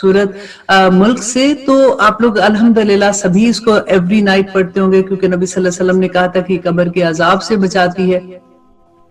खूबसूरत मुल्क से। तो आप लोग अल्हम्दुलिल्लाह सभी इसको एवरी नाइट पढ़ते होंगे, क्योंकि नबी सल्लल्लाहु अलैहि वसल्लम ने कहा था कि कब्र के अजाब से बचाती है।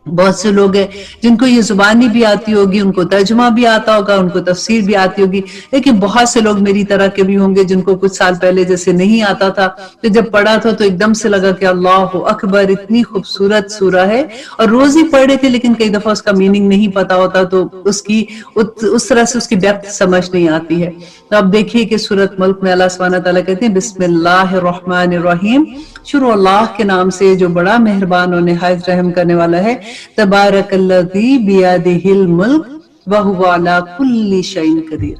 बहुत से लोग हैं जिनको ये जुबानी भी आती होगी, उनको तर्जुमा भी आता होगा, उनको तफसीर भी आती होगी, लेकिन बहुत से लोग मेरी तरह के भी होंगे जिनको कुछ साल पहले जैसे नहीं आता था, तो जब पढ़ा था तो एकदम से लगा कि अल्लाह अकबर, इतनी खूबसूरत सूरा है। और रोज ही पढ़ रहे थे, लेकिन कई दफा उसका मीनिंग नहीं पता होता, तो उसकी उस तरह से उसकी डेप्थ समझ नहीं आती है। तो अब देखिए कि सूरत मुल्क में अल्लाह सुब्हानहू व तआला कहते हैं बिस्मिल्लाहिर्रहमानिर्रहीम, शुरू अल्लाह के नाम से जो बड़ा मेहरबान और निहायत रहम करने वाला है। तबारकल्लज़ी बियदिहिल मुल्क व हुवा अला कुल्ली शैइन कदीर।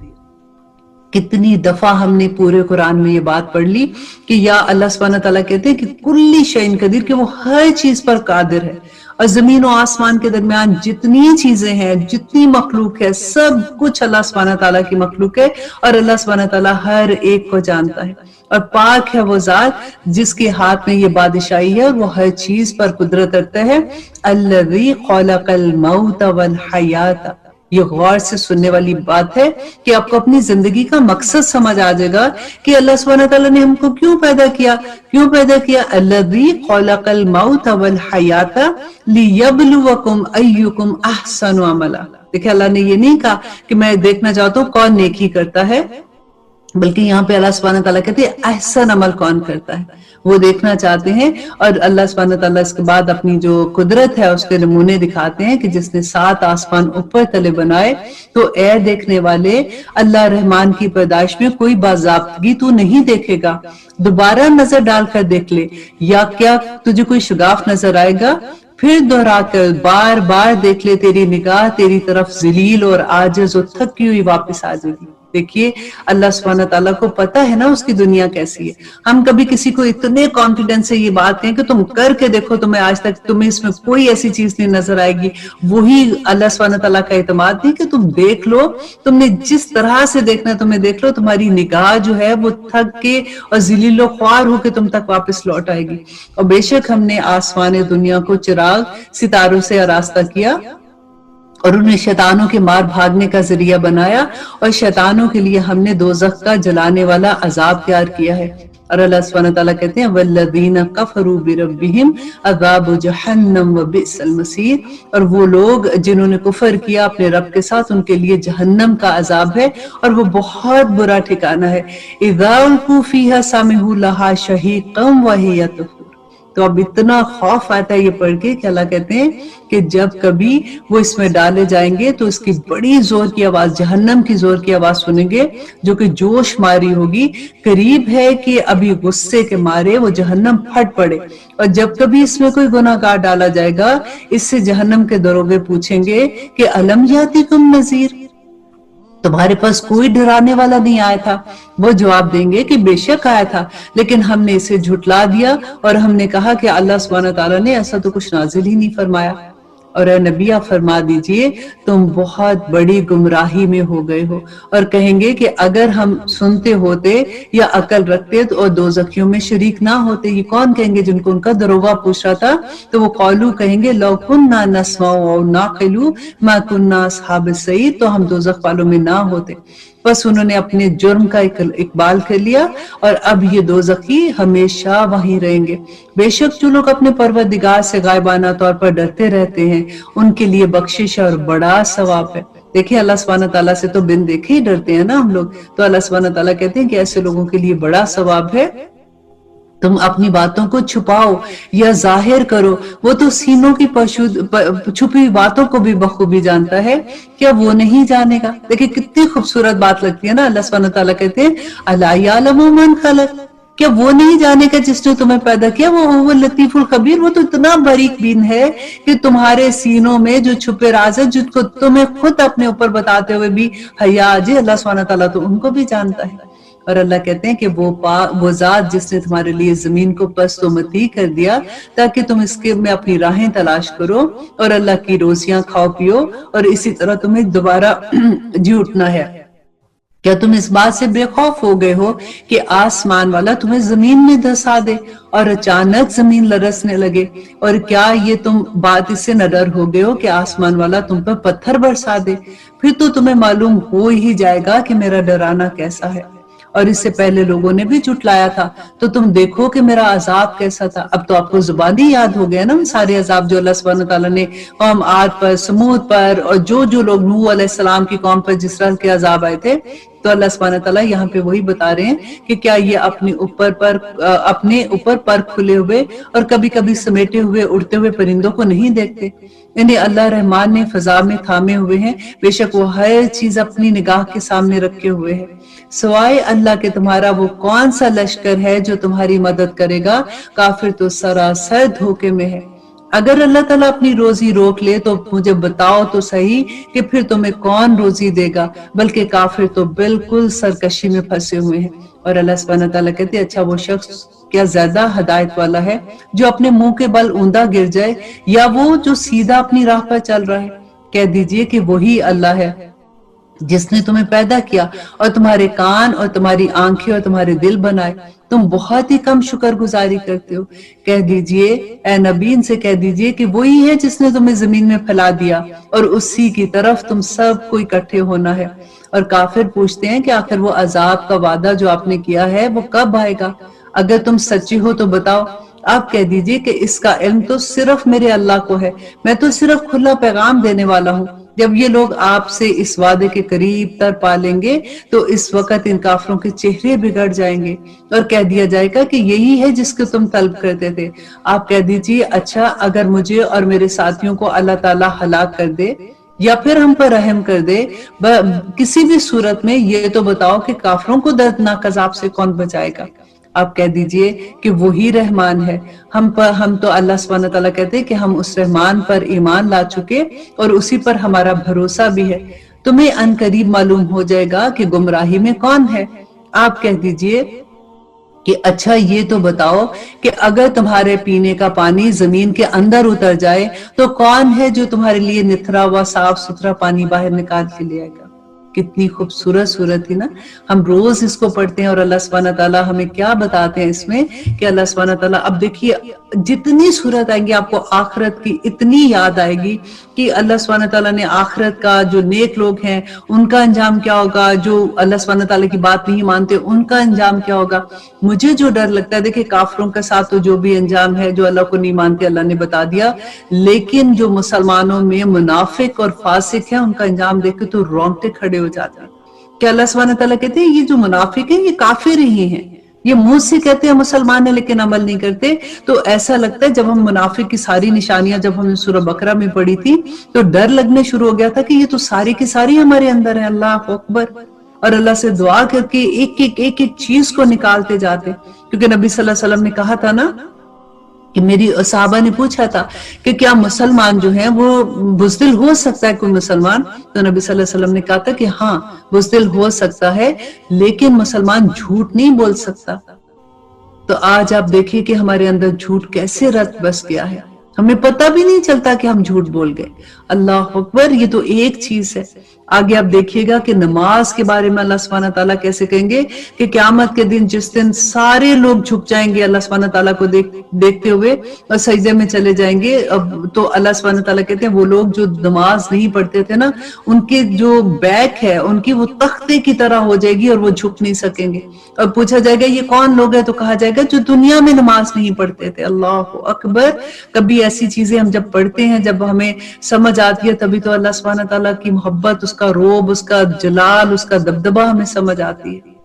कितनी दफा हमने पूरे कुरान में ये बात पढ़ ली कि या अल्लाह सुब्हानहू व तआला कहते हैं कि कुल्ली शैइन कदीर, कि वो हर चीज पर कादिर है। और जमीन और आसमान के दरमियान जितनी चीजें हैं, जितनी मखलूक है, सब कुछ अल्लाह सुब्हानहू व तआला की मखलूक है, और अल्लाह सुब्हानहू व तआला हर एक को जानता है। और पाक है वो जात जिसके हाथ में ये बादशाही है और वो हर चीज पर कुदरत रखता है। अल्लज़ी खलक़ल मौत वल हयात, ये गौर से सुनने वाली बात है कि आपको अपनी जिंदगी का मकसद समझ आ जाएगा कि अल्लाह सुब्हानहू व तआला ने हमको क्यों पैदा किया। अल्लज़ी खलक़ल मौत वल हयात लियब्लुवकुम अय्युकुम अहसनु अमला। देखिए, अल्लाह ने ये नहीं कहा कि मैं देखना चाहता हूं कौन नेकी करता है, बल्कि यहाँ पे अल्लाह सुब्हानहू व तआला कहते हैं अहसन अमल कौन करता है, वो देखना चाहते हैं। और अल्लाह सुब्हानहू व तआला इसके बाद अपनी जो कुदरत है उसके नमूने दिखाते हैं कि जिसने 7 आसमान ऊपर तले बनाए, तो ए देखने वाले, अल्लाह रहमान की पैदाइश में कोई बाज़ाब्तगी तू नहीं देखेगा, दोबारा नजर डालकर देख ले, या क्या तुझे कोई शुगाफ नजर आएगा, फिर दोहरा कर बार बार देख ले, तेरी निगाह तेरी तरफ जलील और आजिज और थकी हुई वापस आ जाएगी। देखिए, अल्लाह सुब्हानहू व तआला को पता है ना उसकी दुनिया कैसी है। हम कभी किसी को इतने कॉन्फिडेंस से ये बात कहें कि तुम करके देखो, तुम्हें आज तक तुम्हें इसमें कोई ऐसी चीज नहीं नजर आएगी, वही अल्लाह सुब्हानहू व तआला का एतमाद नहीं कि तुम देख लो, तुमने जिस तरह से देखना है तुम्हें देख लो, तुम्हारी निगाह जो है वो थक के और जलीलो ख्वार होकर तुम तक वापस लौट आएगी। और बेशक हमने आसमान दुनिया को चिराग सितारों से आरास्ता किया और उन्हें शैतानों के मार भागने का जरिया बनाया, और शैतानों के लिए हमने दोज़ख का जलाने वाला अजाब तैयार किया है। और अल्लाह सुब्हानहू व तआला कहते हैं वल्लज़ीना कफ़रू बिरब्बिहिम अज़ाबु जहन्नम व बिअसल मसीर, और वो लोग जिन्होंने कुफर किया अपने रब के साथ, उनके लिए जहन्नम का अजाब है और वो बहुत बुरा ठिकाना है। इज़ा उल्क़ू फ़ीहा समिअू लहा शहीक़म व हिय तफूर। तो अब इतना खौफ आता है ये पढ़ के कि अल्लाह कहते हैं कि जब कभी वो इसमें डाले जाएंगे तो इसकी बड़ी जोर की आवाज, जहन्नम की जोर की आवाज सुनेंगे जो कि जोश मारी होगी। करीब है कि अभी गुस्से के मारे वो जहन्नम फट पड़े। और जब कभी इसमें कोई गुनाहगार डाला जाएगा, इससे जहन्नम के दरोगे पूछेंगे कि अलम यातिकुम नज़ीर, तुम्हारे पास कोई डराने वाला नहीं आया था? वो जवाब देंगे कि बेशक आया था, लेकिन हमने इसे झुटला दिया और हमने कहा कि अल्लाह सुब्हानहू व तआला ने ऐसा तो कुछ नाजिल ही नहीं फरमाया। और ए नबी आप फरमा दीजिए तुम बहुत बड़ी गुमराही में हो गए हो। और कहेंगे कि अगर हम सुनते होते या अकल रखते तो और दोज़खियों में शरीक ना होते। ये कौन कहेंगे? जिनको उनका दरोगा पूछ रहा था, तो वो कौलू कहेंगे लौ कुन्ना नस्माउ औ नाक़िलू मा कुन्ना अस्हाबस सईर, तो हम दोज़ख वालों में ना होते। बस उन्होंने अपने जुर्म का इकबाल कर लिया और अब ये दोज़खी हमेशा वहीं रहेंगे। बेशक जो लोग अपने परवरदिगार से गायबाना तौर पर डरते रहते हैं, उनके लिए बख्शिश और बड़ा सवाब है। देखिए, अल्लाह सुब्हानहू व तआला से तो बिन देखे ही डरते हैं ना हम लोग, तो अल्लाह सुब्हानहू व तआला कहते हैं कि ऐसे लोगों के लिए बड़ा सवाब है। तुम अपनी बातों को छुपाओ या जाहिर करो, वो तो सीनों की छुपी हुई बातों को भी बखूबी जानता है, क्या वो नहीं जानेगा? देखिए कितनी खूबसूरत बात लगती है ना। अल्लाह सुब्हानहू व तआला कहते हैं अला यअलमु मन खलक, क्या वो नहीं जानेगा जिसने तुम्हें पैदा किया? वो लतीफुल खबीर, वो तो इतना बारीक बीन है कि तुम्हारे सीनों में जो छुपे राज है, जिसको तुम्हें खुद अपने ऊपर बताते हुए भी हया जी, अल्लाह सुब्हानहू व तआला तो उनको भी जानता है। और अल्लाह कहते हैं कि वो जात जिसने तुम्हारे लिए जमीन को पस्त व मती कर दिया ताकि तुम इसके में अपनी राहें तलाश करो और अल्लाह की रोजियां खाओ पियो, और इसी तरह तुम्हें दोबारा जी उठना है। क्या तुम इस बात से बेखौफ हो गए हो कि आसमान वाला तुम्हें जमीन में धंसा दे और अचानक जमीन लरसने लगे? और क्या ये तुम बात इससे न डर हो गए हो कि आसमान वाला तुम पर पत्थर बरसा दे? फिर तो तुम्हें मालूम हो ही जाएगा कि मेरा डराना कैसा है। और इससे पहले लोगों ने भी झुटलाया था, तो तुम देखो कि मेरा अजाब कैसा था। अब तो आपको जुबानी याद हो गया ना सारे अजाब जो अल्लाह सुब्हानहू तआला ने कौम आद पर, समूद पर और जो जो लोग नूह अलैहिस्सलाम की कौम पर जिस तरह के अजाब आए थे। तो अल्लाह सुब्हानहू तआला यहाँ पे वही बता रहे हैं कि क्या ये अपने ऊपर पर खुले हुए और कभी कभी समेटे हुए उड़ते हुए परिंदों को नहीं देखते? इन्हें अल्लाह रहमान ने फजा में थामे हुए हैं, बेशक वो हर चीज अपनी निगाह के सामने रखे हुए है। सवाए अल्लाह के तुम्हारा वो कौन सा लश्कर है जो तुम्हारी मदद करेगा? काफिर तो सरासर धोखे में है। अगर अल्लाह ताला अपनी रोजी रोक ले तो मुझे बताओ तो सही कि फिर तुम्हें कौन रोजी देगा? बल्कि काफिर तो बिल्कुल सरकशी में फंसे हुए हैं। और अल्लाह सुब्हानहू तआला कहते, अच्छा वो शख्स क्या ज्यादा हदायत वाला है जो अपने मुंह के बल ऊंधा गिर जाए, या वो जो सीधा अपनी राह पर चल रहा है? कह दीजिए कि वही अल्लाह है जिसने तुम्हें पैदा किया और तुम्हारे कान और तुम्हारी आंखें और तुम्हारे दिल बनाए। तुम बहुत ही कम शुक्रगुजारी करते हो। कह दीजिए ए नबी, इनसे कह दीजिए कि वही है जिसने तुम्हें जमीन में फैला दिया और उसी की तरफ तुम सब को इकट्ठे होना है। और काफिर पूछते हैं कि आखिर वो अजाब का वादा जो आपने किया है वो कब आएगा? अगर तुम सच्ची हो तो बताओ। आप कह दीजिए कि इसका इल्म तो सिर्फ मेरे अल्लाह को है, मैं तो सिर्फ खुला पैगाम देने वाला हूँ। जब ये लोग आपसे इस वादे के करीब तर पालेंगे तो इस वक्त इन काफरों के चेहरे बिगड़ जाएंगे और कह दिया जाएगा कि यही है जिसको तुम तलब करते थे। आप कह दीजिए, अच्छा अगर मुझे और मेरे साथियों को अल्लाह ताला हलाक कर दे या फिर हम पर रहम कर दे, किसी भी सूरत में ये तो बताओ कि काफरों को दर्दनाक अजाब से कौन बचाएगा? आप कह दीजिए कि वही रहमान है। हम तो अल्लाह सुब्हानहू तआला कहते हैं कि हम उस रहमान पर ईमान ला चुके और उसी पर हमारा भरोसा भी है। तुम्हें अनकरीब मालूम हो जाएगा कि गुमराही में कौन है। आप कह दीजिए कि अच्छा ये तो बताओ कि अगर तुम्हारे पीने का पानी जमीन के अंदर उतर जाए तो कौन है जो तुम्हारे लिए निथरा हुआ साफ सुथरा पानी बाहर निकाल के ले आएगा? कितनी खूबसूरत सूरत थी ना। हम रोज इसको पढ़ते हैं और अल्लाह सुब्हानहू तआला हमें क्या बताते हैं इसमें कि अल्लाह सुब्हानहू तआला, अब देखिए जितनी सूरत आएंगी आपको आखिरत की इतनी याद आएगी कि अल्लाह सुब्हानहू तआला ने आखिरत का जो नेक लोग हैं उनका अंजाम क्या होगा, जो अल्लाह सुब्हानहू तआला की बात नहीं मानते उनका अंजाम क्या होगा। मुझे जो डर लगता है, देखिए काफिरों के साथ तो जो भी अंजाम है, जो अल्लाह को नहीं मानते अल्लाह ने बता दिया, लेकिन जो मुसलमानों में मुनाफिक और फासिक है उनका अंजाम देख के तो रोंगटे खड़े हो जाते हैं। क्या अल्लाह सुब्हानहू तआला कहते हैं ये जो मुनाफिक है ये काफिर ही हैं, ये मुंह से कहते हैं मुसलमान है लेकिन अमल नहीं करते। तो ऐसा लगता है जब हम मुनाफिक की सारी निशानियां जब हमने सूरह बकरा में पढ़ी थी तो डर लगने शुरू हो गया था कि ये तो सारी की सारी हमारे अंदर है। अल्लाह अकबर। और अल्लाह से दुआ करके एक एक चीज को निकालते जाते, क्योंकि नबी सल्लल्लाहु अलैहि वसल्लम ने कहा था ना कि मेरी सहाबा ने पूछा था कि क्या मुसलमान जो है वो बुज़दिल हो सकता है कोई मुसलमान? तो नबी सल्लल्लाहु अलैहि वसल्लम ने कहा था कि हाँ बुज़दिल हो सकता है, लेकिन मुसलमान झूठ नहीं बोल सकता। तो आज आप देखिए कि हमारे अंदर झूठ कैसे रत बस गया है, हमें पता भी नहीं चलता कि हम झूठ बोल गए। अल्लाह अकबर। ये तो एक चीज है। आगे आप देखिएगा कि नमाज के बारे में अल्लाह सुब्हानहू तआला कैसे कहेंगे कि क़यामत के दिन जिस दिन सारे लोग झुक जाएंगे अल्लाह सुब्हानहू तआला को देखते हुए और सजदे में चले जाएंगे। अब तो अल्लाह सुब्हानहू तआला कहते हैं वो लोग जो नमाज नहीं पढ़ते थे ना, उनके जो बैक है उनकी वो तख्ते की तरह हो जाएगी और वो झुक नहीं सकेंगे। और पूछा जाएगा ये कौन लोग है? तो कहा जाएगा जो दुनिया में नमाज नहीं पढ़ते थे। अल्लाह अकबर। कभी ऐसी चीजें हम जब पढ़ते हैं, जब हमें समझ आती है, तभी तो अल्लाह सुब्हानहू तआला की मोहब्बत, उसका रोब, उसका जलाल, उसका दबदबा हमें समझ आती है।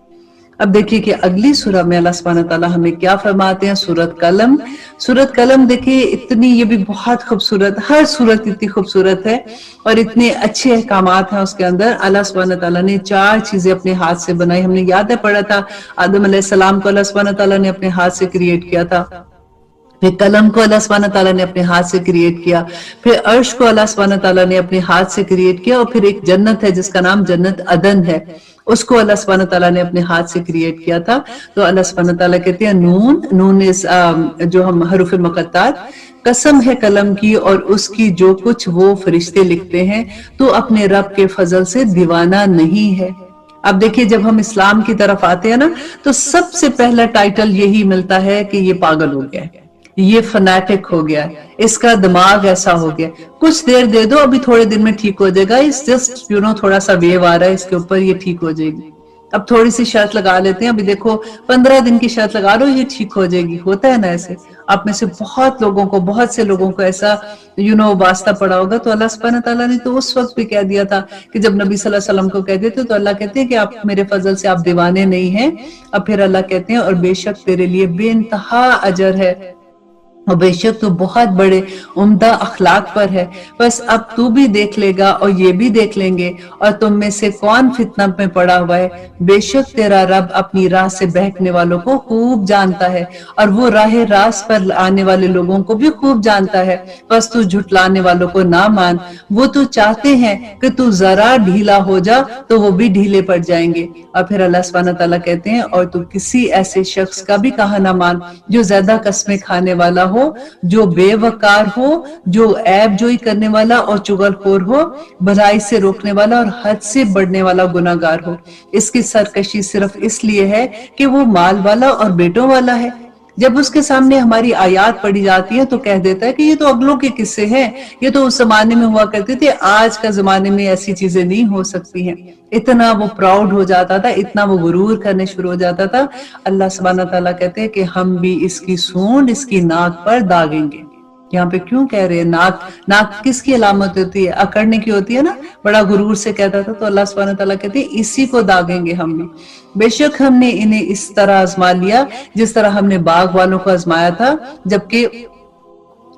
अब देखिए कि अगली सूरह में अल्लाह सुब्हानहू तआला हमें क्या फरमाते हैं। सूरत कलम। सूरत कलम देखिए इतनी, ये भी बहुत खूबसूरत, हर सूरत इतनी खूबसूरत है और इतने अच्छे अहकामात हैं उसके अंदर। अल्लाह सुब्हानहू तआला ने 4 चीजें अपने हाथ से बनाई। हमने याद है पढ़ा था आदम अलैहिस्सलाम को अल्लाह सुब्हानहू तआला ने अपने हाथ से क्रिएट किया था, फिर कलम को अल्लाह सुब्हानहू तआला ने अपने हाथ से क्रिएट किया, फिर अर्श को अल्लाह सुब्हानहू तआला ने अपने हाथ से क्रिएट किया, और फिर एक जन्नत है जिसका नाम जन्नत अदन है, उसको अल्लाह सुब्हानहू तआला ने अपने हाथ से क्रिएट किया था। तो अल्लाह सुब्हानहू तआला कहते हैं नून इस जो हम हरूफ मुक़त्तात, कसम है कलम की और उसकी जो कुछ वो फरिश्ते लिखते हैं, तो अपने रब के फजल से दीवाना नहीं है। अब देखिए जब हम इस्लाम की तरफ आते हैं ना, तो सबसे पहला टाइटल यही मिलता है कि ये पागल हो गया है, ये फनाटिक हो गया है, इसका दिमाग ऐसा हो गया, कुछ देर दे दो अभी थोड़े दिन में ठीक हो जाएगा, इस जस्ट थोड़ा सा वेव आ रहा है इसके ऊपर, ये ठीक हो जाएगी। अब थोड़ी सी शर्त लगा लेते हैं, अभी देखो 15 दिन की शर्त लगा लो, ये ठीक हो जाएगी। होता है ना ऐसे, आप में से बहुत लोगों को, बहुत से लोगों को ऐसा वास्ता पड़ा होगा। तो अल्लाह सुब्हानहू तआला ने तो उस वक्त भी कह दिया था कि जब नबी सल्लल्लाहु अलैहि वसल्लम को कहते थे तो अल्लाह कहते हैं कि आप मेरे फजल से आप दीवाने नहीं हैं। अब फिर अल्लाह कहते हैं और बेशक तेरे लिए बेइंतहा अजर है, और बेशक तो बहुत बड़े उम्दा अखलाक पर है। बस अब तू भी देख लेगा और ये भी देख लेंगे, और तुम में से कौन फितना में पड़ा हुआ है। बेशक तेरा रब अपनी राह से बहकने वालों को खूब जानता है, और वो राह रास पर आने वाले लोगों को भी खूब जानता है। बस तू झुटलाने वालों को ना मान, वो तो चाहते हैं कि तू जरा ढीला हो जा तो वो भी ढीले पड़ जाएंगे। और फिर अल्लाह सुब्हानहू तआला कहते हैं और तू किसी ऐसे शख्स का भी कहा ना मान जो ज्यादा कस्में खाने वाला हो, जो बेवकार हो, जो ऐब जोई करने वाला और चुगलखोर हो, भलाई से रोकने वाला और हद से बढ़ने वाला गुनाहगार हो। इसकी सरकशी सिर्फ इसलिए है कि वो माल वाला और बेटों वाला है। जब उसके सामने हमारी आयात पढ़ी जाती है तो कह देता है कि ये तो अगलों के किस्से हैं, ये तो उस जमाने में हुआ करते थे, आज का जमाने में ऐसी चीजें नहीं हो सकती हैं। इतना वो प्राउड हो जाता था, इतना वो गुरूर करने शुरू हो जाता था। अल्लाह सुब्हानहू तआला कहते हैं कि हम भी इसकी सूंड इसकी नाक पर दागेंगे। यहाँ पे क्यों कह रहे हैं नाक? नाक किसकी अलामत होती है? अकड़ने की होती है ना, बड़ा गुरूर से कहता था। तो अल्लाह सुब्हानहू तआला कहते हैं इसी को दागेंगे हम भी। बेशक हमने इन्हें इस तरह आजमा लिया जिस तरह हमने बाग वालों को आजमाया था, जबकि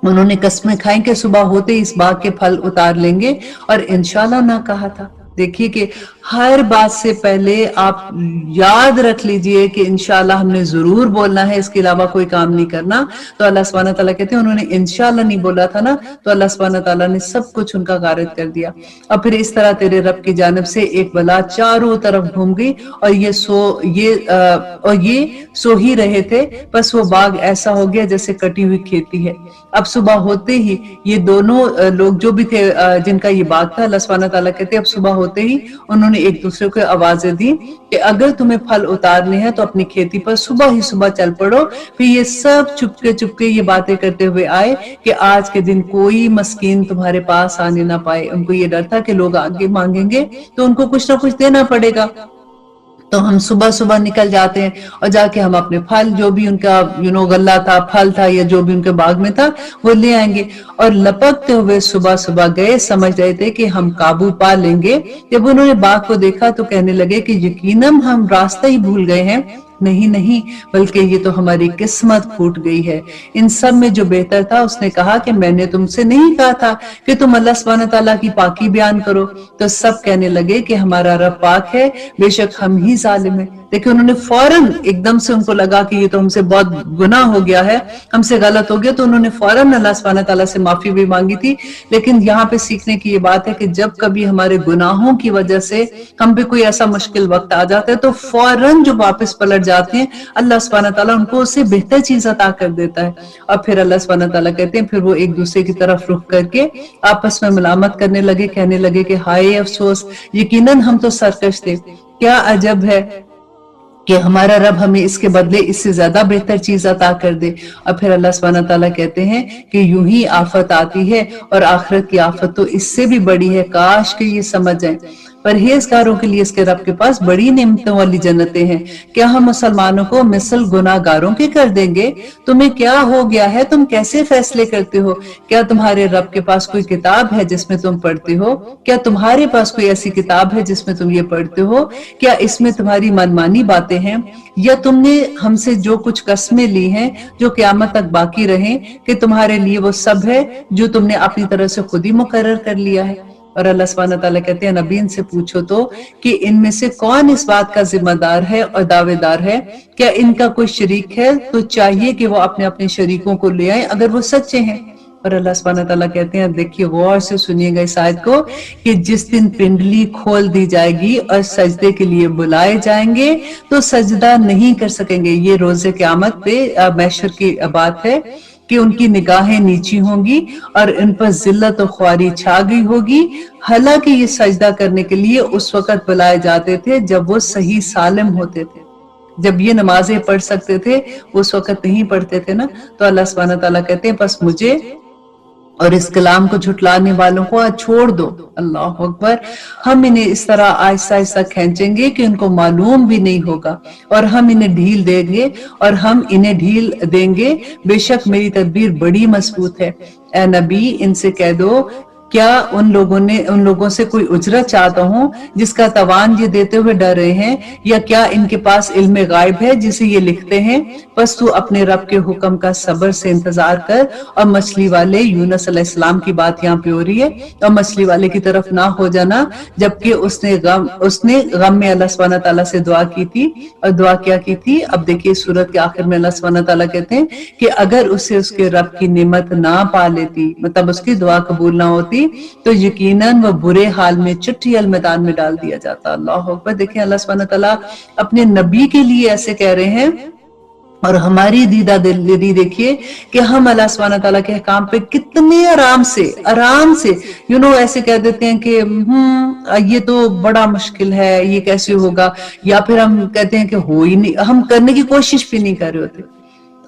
उन्होंने कस्में खाई कि सुबह होते ही इस बाग के फल उतार लेंगे, और इंशाल्लाह ना कहा था। देखिए कि हर बात से पहले आप याद रख लीजिए कि इंशाल्लाह हमने जरूर बोलना है, इसके अलावा कोई काम नहीं करना। तो अल्लाह सुब्हानहू तआला कहते हैं उन्होंने इंशाल्लाह नहीं बोला था ना, तो अल्लाह सुब्हानहू तआला ने सब कुछ उनका गारिद कर दिया। और फिर इस तरह तेरे रब की जानिब से एक बला चारों तरफ घूम गई, और ये सो ही रहे थे। बस वो बाग ऐसा हो गया जैसे कटी हुई खेती है। अब सुबह होते ही ये दोनों लोग जो भी थे जिनका ये बाग था, अल्लाह सुब्हानहू तआला कहते हैं अब सुबह होते ही उन्होंने एक दूसरे को आवाजें दी कि अगर तुम्हें फल उतारने हैं तो अपनी खेती पर सुबह ही सुबह चल पड़ो। फिर ये सब चुपके चुपके ये बातें करते हुए आए कि आज के दिन कोई मस्कीन तुम्हारे पास आने ना पाए। उनको ये डर था कि लोग आगे मांगेंगे तो उनको कुछ ना कुछ देना पड़ेगा। तो हम सुबह सुबह निकल जाते हैं और जाके हम अपने फल, जो भी उनका गल्ला था, फल था, या जो भी उनके बाग में था, वो ले आएंगे। और लपकते हुए सुबह सुबह गए, समझ रहे थे कि हम काबू पा लेंगे। जब उन्होंने बाग को देखा तो कहने लगे कि यकीनन हम रास्ता ही भूल गए हैं। नहीं नहीं, बल्कि ये तो हमारी किस्मत फूट गई है। इन सब में जो बेहतर था उसने कहा कि मैंने तुमसे नहीं कहा था कि तुम अल्लाह सुब्हानहू तआला की पाकी बयान करो। तो सब कहने लगे कि हमारा रब पाक है, बेशक हम ही जालिम है। देखिए उन्होंने फौरन, एकदम से उनको लगा कि ये तो हमसे बहुत गुनाह हो गया है, हमसे गलत हो गया, तो उन्होंने फौरन अल्लाह सुब्हानहू तआला से माफी भी मांगी थी। लेकिन यहाँ पे सीखने की ये बात है कि जब कभी हमारे गुनाहों की वजह से हम पे कोई ऐसा मुश्किल वक्त आ जाता है तो फौरन जो वापस पलट जाते हैं, अल्लाह सुब्हानहू तआला उनको उससे बेहतर चीज अता कर देता है। और फिर अल्लाह सुब्हानहू तआला कहते हैं फिर वो एक दूसरे की तरफ रुख करके आपस में मलामत करने लगे, कहने लगे कि हाय अफसोस, यकीनन हम तो सरकश थे। क्या अजब है कि हमारा रब हमें इसके बदले इससे ज्यादा बेहतर चीज अता कर दे। और फिर अल्लाह सुब्हानहू तआला कहते हैं कि यूं ही आफत आती है और आखिरत की आफत तो इससे भी बड़ी है, काश कि ये समझ जाए। परहेजगारों के लिए इसके रब के पास बड़ी नेमतों वाली जन्नतें हैं। क्या हम मुसलमानों को मिसल गुनाहगारों के कर देंगे? तुम्हें क्या हो गया है? तुम कैसे फैसले करते हो? क्या तुम्हारे रब के पास कोई किताब है जिसमें तुम पढ़ते हो? क्या तुम्हारे पास कोई ऐसी किताब है जिसमें तुम ये पढ़ते हो? क्या इसमें तुम्हारी मनमानी बातें हैं, या तुमने हमसे जो कुछ कस्में ली हैं जो क़यामत तक बाकी रहें, कि तुम्हारे लिए वो सब है जो तुमने अपनी तरह से खुद ही मुकर्रर कर लिया है? और अल्लाह सुब्हानहू तआला कहते हैं नबी इनसे पूछो तो कि इनमें से कौन इस बात का जिम्मेदार है और दावेदार है? क्या इनका कोई शरीक है? तो चाहिए कि वो अपने अपने शरीकों को ले आए अगर वो सच्चे हैं। और अल्लाह सुब्हानहू तआला कहते हैं, देखिए गौर से सुनिएगा इस आयत को, कि जिस दिन पिंडली खोल दी जाएगी और सजदे के लिए बुलाए जाएंगे तो सजदा नहीं कर सकेंगे। ये रोजे क़यामत पे महशर की बात है کہ उनकी निगाहें नीची होंगी और इन पर जिल्लत और ख्वारी छा गई होगी। हालांकि ये सजदा करने के लिए उस वक्त बुलाए जाते थे जब वो सही सालिम होते थे, जब ये नमाजें पढ़ सकते थे, उस वक्त नहीं पढ़ते थे ना। तो अल्लाह सुब्हानहू तआला कहते हैं बस मुझे और इस कलाम को झुटलाने वालों को आज छोड़ दो। अल्लाह अकबर। हम इन्हें इस तरह आहिस्ता आहिस्ता खींचेंगे कि उनको मालूम भी नहीं होगा, और हम इन्हें ढील देंगे और हम इन्हें ढील देंगे। बेशक मेरी तदबीर बड़ी मजबूत है। ए नबी, इनसे कह दो, क्या उन लोगों से कोई उजरत चाहता हूं जिसका तवान ये देते हुए डर रहे हैं, या क्या इनके पास इल्म गायब है जिसे ये लिखते हैं? बस तू अपने रब के हुक्म का सब्र से इंतजार कर। और मछली वाले, यूनुस अलैहिस्सलाम की बात यहाँ पे हो रही है, और मछली वाले की तरफ ना हो जाना, जबकि उसने गम में अल्लाह सुब्हानहू तआला से दुआ की थी। और दुआ क्या की थी? अब देखिए सूरत के आखिर में अल्लाह सुब्हानहू तआला कहते हैं कि अगर उसे उसके रब की नेमत ना पा लेती, मतलब उसकी दुआ कबूल ना होती, तो यकीनन वो बुरे हाल में चुट्टियल मैदान में डाल दिया जाता। अल्लाह अकबर। देखिए अल्लाह सुब्हानहू तआला अपने नबी के लिए ऐसे कह रहे हैं, और हमारी दीदा दिली देखिए कि हम अल्लाह सुब्हानहू तआला के अहकाम पे कितने आराम से ऐसे कह देते हैं कि ये तो बड़ा मुश्किल है, ये कैसे होगा, या फिर हम कहते हैं कि हो ही नहीं, हम करने की कोशिश भी नहीं कर रहे होते।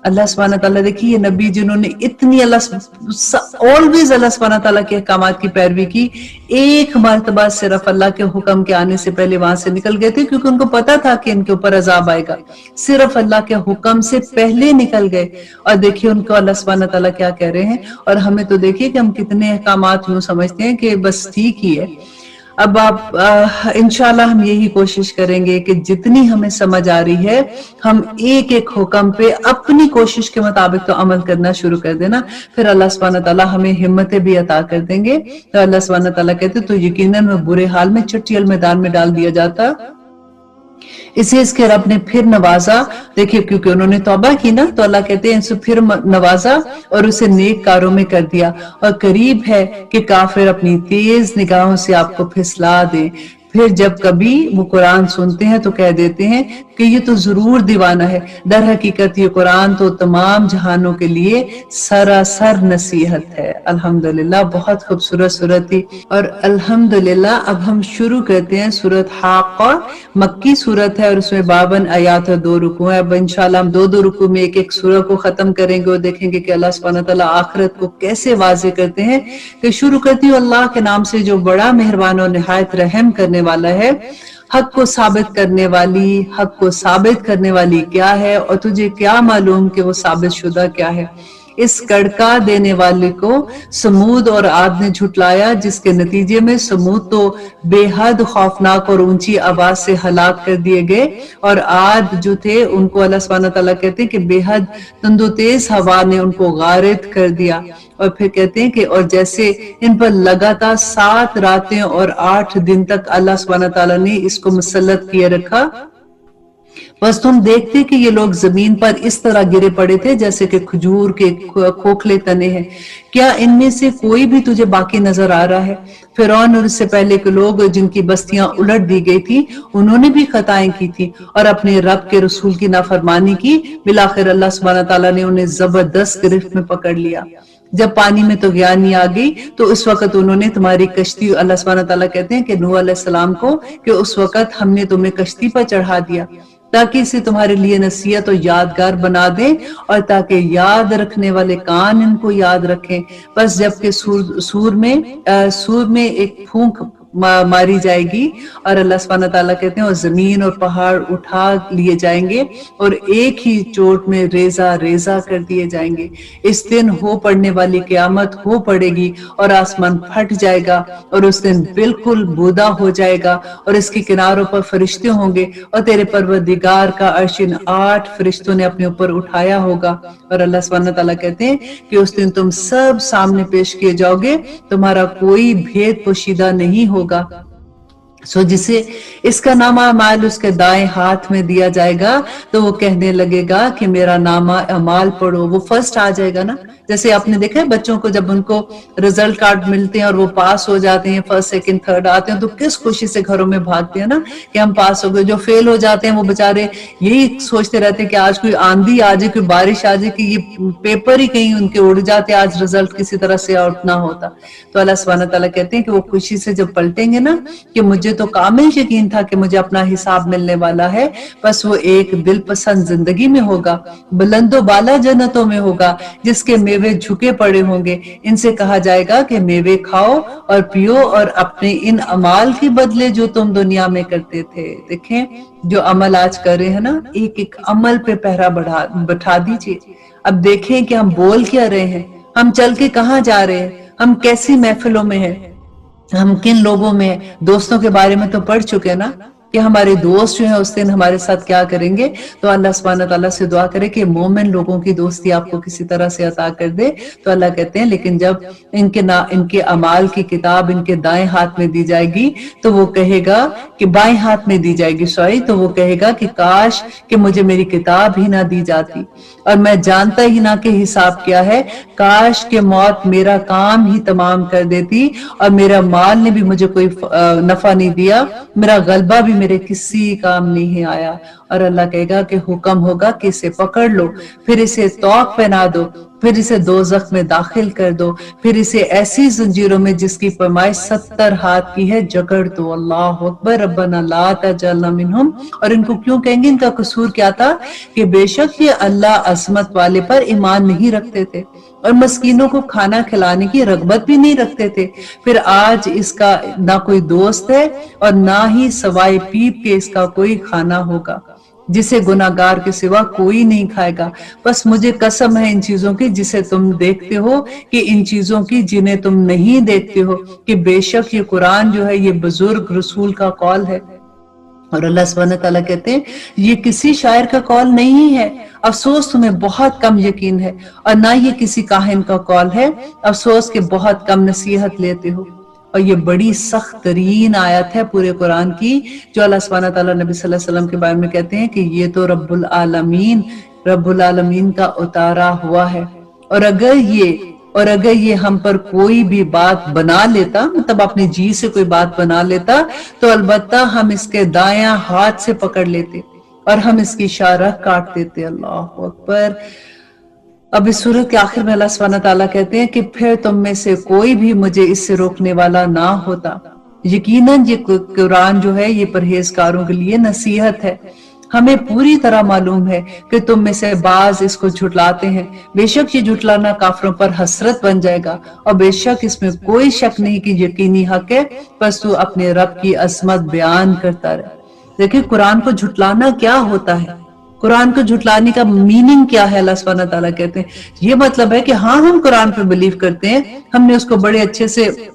अल्लाह सुब्हानहू तआला देखिए, ये नबी जिन्होंने इतनी ऑलवेज अल्लाह सुब्हानहू तआला के अहकामात की पैरवी की, एक मर्तबा सिर्फ अल्लाह के हुक्म के आने से पहले वहां से निकल गए थे, क्योंकि उनको पता था कि इनके ऊपर अजाब आएगा। सिर्फ अल्लाह के हुक्म से पहले निकल गए। और देखिए उनको अल्लाह सुब्हानहू तआला क्या कह रहे हैं। और हमें तो देखिए कि हम कितने अहकामात यूं समझते हैं कि बस ठीक ही है। अब आप इंशाल्लाह हम यही कोशिश करेंगे कि जितनी हमें समझ आ रही है, हम एक एक हुक्म पे अपनी कोशिश के मुताबिक तो अमल करना शुरू कर देना। फिर अल्लाह सुब्हानहू तआला हमें हिम्मतें भी अता कर देंगे। तो अल्लाह सुब्हानहू तआला कहते तो यकीनन वो बुरे हाल में चुट्टियल मैदान में डाल दिया जाता। इसे इसके रब ने फिर नवाजा। देखिए क्योंकि उन्होंने तौबा की ना, तो अल्लाह कहते हैं इसे फिर नवाजा और उसे नेक कारों में कर दिया। और करीब है कि काफिर अपनी तेज निगाहों से आपको फिसला दे। फिर जब कभी वो कुरान सुनते हैं तो कह देते हैं कि ये तो जरूर दीवाना है। दर हकीकत ये कुरान तो तमाम जहानों के लिए सरासर नसीहत है। अल्हम्दुलिल्लाह, बहुत खूबसूरत सूरत थी। और अल्हम्दुलिल्लाह अब हम शुरू करते हैं सूरत हाक़ा। मक्की सूरत है और उसमें 52 आयात और 2 रुकू है। अब इंशाल्लाह हम 2-2 रुकू में एक एक सूरह को खत्म करेंगे और देखेंगे कि अल्लाह सुब्हानहू तआला आखिरत को कैसे वाज़े करते हैं। कि शुरू करती हूँ अल्लाह के नाम से जो बड़ा मेहरबान और निहायत रहम करने वाला है। हक को साबित करने वाली क्या है, और तुझे क्या मालूम कि वो साबित शुदा क्या है। इस कड़का देने वाले को समूद और आद ने झुटलाया, जिसके नतीजे में समूद तो बेहद खौफनाक और ऊंची आवाज से हलाक कर दिए गए, और आद जो थे उनको अल्लाह सुब्हानहू तआला कहते हैं कि बेहद तंदुतेज हवा ने उनको गारित कर दिया। और फिर कहते हैं कि और जैसे इन पर लगातार 7 रातें और 8 दिन तक अल्लाह सुब्हानहू तआला ने इसको मुसल्लत किए रखा, बस तुम देखते कि ये लोग जमीन पर इस तरह गिरे पड़े थे जैसे कि खजूर के खोखले तने हैं। क्या इनमें से कोई भी तुझे बाकी नजर आ रहा है? फिरौन और इससे पहले के लोग जिनकी बस्तियां उलट दी गई थी, उन्होंने भी खताएं की थी और अपने रब के रसूल की नाफरमानी की। बिलाखिर अल्लाह सुब्हानहू तआला ने उन्हें जबरदस्त गिरफ्त में पकड़ लिया। जब पानी में तो ज्ञानी आ गई, तो उस वक्त उन्होंने तुम्हारी कश्ती, अल्लाह सुब्हानहू तआला कहते हैं कि नूह अलैहिस्सलाम को, कि उस वक्त हमने तुम्हें कश्ती पर चढ़ा दिया ताकि इसे तुम्हारे लिए नसीहत और यादगार बना दे, और ताकि याद रखने वाले कान इनको याद रखें। बस जबकि सूर में एक फूंक मारी जाएगी, और अल्लाह सुब्हानहू तआला कहते हैं और जमीन और पहाड़ उठा लिए जाएंगे और एक ही चोट में रेजा रेजा कर दिए जाएंगे। इस दिन हो पड़ने वाली क़यामत हो पड़ेगी और आसमान फट जाएगा और उस दिन बिल्कुल बूदा हो जाएगा, और इसके किनारों पर फरिश्ते होंगे और तेरे परवरदिगार का अर्श इन 8 फरिश्तों ने अपने ऊपर उठाया होगा। और अल्लाह सुब्हानहू तआला कहते हैं कि उस दिन तुम सब सामने पेश किए जाओगे, तुम्हारा कोई भेद पोशीदा नहीं होगा। जिसे इसका नामा अमाल उसके दाएं हाथ में दिया जाएगा तो वो कहने लगेगा कि मेरा नामा अमाल पढ़ो। वो फर्स्ट आ जाएगा ना, जैसे आपने देखा है बच्चों को जब उनको रिजल्ट कार्ड मिलते हैं और वो पास हो जाते हैं, फर्स्ट सेकंड थर्ड आते हैं, तो किस खुशी से घरों में भागते हैं ना कि हम पास हो गए। जो फेल हो जाते हैं वो बेचारे यही सोचते रहते हैं कि आज कोई आंधी आ जाए, कोई बारिश आ जाए, कि ये पेपर ही कहीं उनके उड़ जाते, आज रिजल्ट किसी तरह से आउट ना होता। तो अल्लाह सुब्हानहू तआला कहते हैं कि वो खुशी से जब पलटेंगे ना कि मुझे तो कामिल यकीन था कि मुझे अपना हिसाब मिलने वाला है, बस वो एक दिल पसंद जिंदगी में होगा, बुलंदो बाला जन्नतों में होगा, जिसके मेवे झुके पड़े होंगे। इनसे कहा जाएगा कि मेवे खाओ और पियो और अपने इन अमाल के बदले जो तुम दुनिया में करते थे। देखें जो अमल आज कर रहे हैं ना, एक एक अमल पे पहरा बैठा दीजिए। अब देखें कि हम बोल क्या रहे हैं, हम चल के कहाँ जा रहे हैं, हम कैसी महफिलों में हैं, हम किन लोगों में, दोस्तों के बारे में तो पढ़ चुके हैं ना कि हमारे दोस्त जो है उस दिन हमारे साथ क्या करेंगे। तो अल्लाह सुब्हानहू तआला से दुआ करे कि मोमिन लोगों की दोस्ती आपको किसी तरह से अता कर दे। तो अल्लाह कहते हैं लेकिन जब इनके अमाल की किताब इनके दाएं हाथ में दी जाएगी तो वो कहेगा कि बाएं हाथ में दी जाएगी सॉरी, तो वो कहेगा कि काश कि मुझे मेरी किताब ही ना दी जाती और मैं जानता ही ना कि हिसाब क्या है, काश के मौत मेरा काम ही तमाम कर देती और मेरा माल ने भी मुझे कोई नफा नहीं दिया, मेरा गलबा भी मेरे किसी काम नहीं आया। और अल्लाह कहेगा कि हुक्म होगा कि इसे पकड़ लो, फिर इसे तौक पहना दो, फिर इसे दोज़ख में दाखिल कर दो, फिर इसे ऐसी जंजीरों में जिसकी पैमाइश 70 हाथ की है जकड़ दो। अल्लाह अकबर, रब्बना ला तजअलना मिनहुम। और इनको क्यों कहेंगे, इनका कसूर क्या था कि बेशक ये अल्लाह अजमत वाले पर ईमान नहीं रखते थे और मस्कीनों को खाना खिलाने की रगबत भी नहीं रखते थे। फिर आज इसका ना कोई दोस्त है और ना ही सवाए पीप के इसका कोई खाना होगा जिसे गुनाहगार के सिवा कोई नहीं खाएगा। बस मुझे कसम है इन चीजों की जिसे तुम देखते हो कि इन चीजों की जिन्हें तुम नहीं देखते हो, कि बेशक ये कुरान जो है ये बुजुर्ग रसूल का कौल है। और अल्लाह सुब्हानहू तआला कहते हैं ये किसी शायर का कौल नहीं है, अफसोस तुम्हें बहुत कम यकीन है, और ना ये किसी काहिन का कौल है, अफसोस के बहुत कम नसीहत लेते हो। और ये बड़ी सख्त तरीन आयत है पूरे कुरान की जो अल्लाह सुब्हानहू तआला नबी सल्लल्लाहु अलैहि वसल्लम के बारे में कहते हैं कि ये तो रब्बुल आलमीन का उतारा हुआ है। और अगर ये हम पर कोई भी बात बना लेता, मतलब अपने जी से कोई बात बना लेता, तो अलबत्ता हम इसके दायां हाथ से पकड़ लेते और हम इसकी शाहराह काट देते। अल्लाह अकबर। अब इस सूरत के आखिर में अल्लाह सुब्हानहू तआला कहते हैं कि फिर तुम में से कोई भी मुझे इससे रोकने वाला ना होता। यकीनन ये कुरान जो है ये परहेजगारों के लिए नसीहत है। हमें पूरी तरह मालूम है कि तुम में से बाज इसको झुटलाते हैं, बेशक ये झुटलाना काफरों पर हसरत बन जाएगा और बेशक इसमें कोई शक नहीं कि यकीनी हक है, बस तू अपने रब की अजमत बयान करता रहे। देखिए कुरान को झुटलाना क्या होता है, कुरान को झुटलाने का मीनिंग क्या है। अल्लाह सुब्हानहू तआला कहते हैं ये मतलब है कि हाँ हम कुरान पे बिलीव करते हैं, हमने उसको बड़े अच्छे से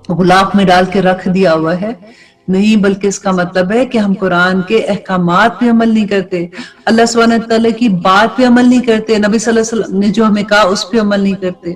गुलाब में डाल के रख दिया हुआ है, नहीं, बल्कि इसका मतलब है कि हम कुरान के अहकामात पे अमल नहीं करते, अल्लाह सुब्हानहू तआला की बात पे अमल नहीं करते, नबी सल्लल्लाहु अलैहि वसल्लम ने जो हमें कहा उस पे अमल नहीं करते।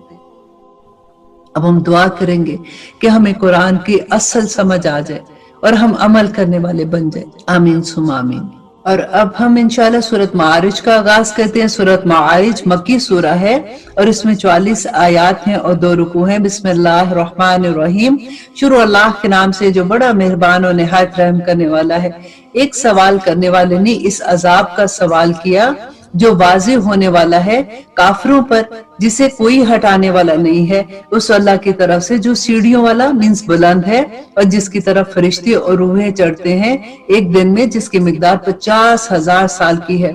अब हम दुआ करेंगे कि हमें कुरान की असल समझ आ जाए और हम अमल करने वाले बन जाए। आमीन सुम्मा आमीन। और अब हम इंशाल्लाह सूरत मारिज का आगाज करते हैं। सूरत मारिज मक्की सूरा है और इसमें 44 आयात हैं और 2 रुकू हैं। बिस्मिल्लाहिर्रहमानिर्रहीम। शुरू अल्लाह के नाम से जो बड़ा मेहरबान और निहायत रहम करने वाला है। एक सवाल करने वाले ने इस अजाब का सवाल किया जो वाज़ेह होने वाला है काफिरों पर, जिसे कोई हटाने वाला नहीं है, उस अल्लाह की तरफ से जो सीढ़ियों वाला मीन्स बुलंद है और जिसकी तरफ फरिश्ते और रूहें चढ़ते हैं एक दिन में जिसकी मिकदार 50,000 साल की है।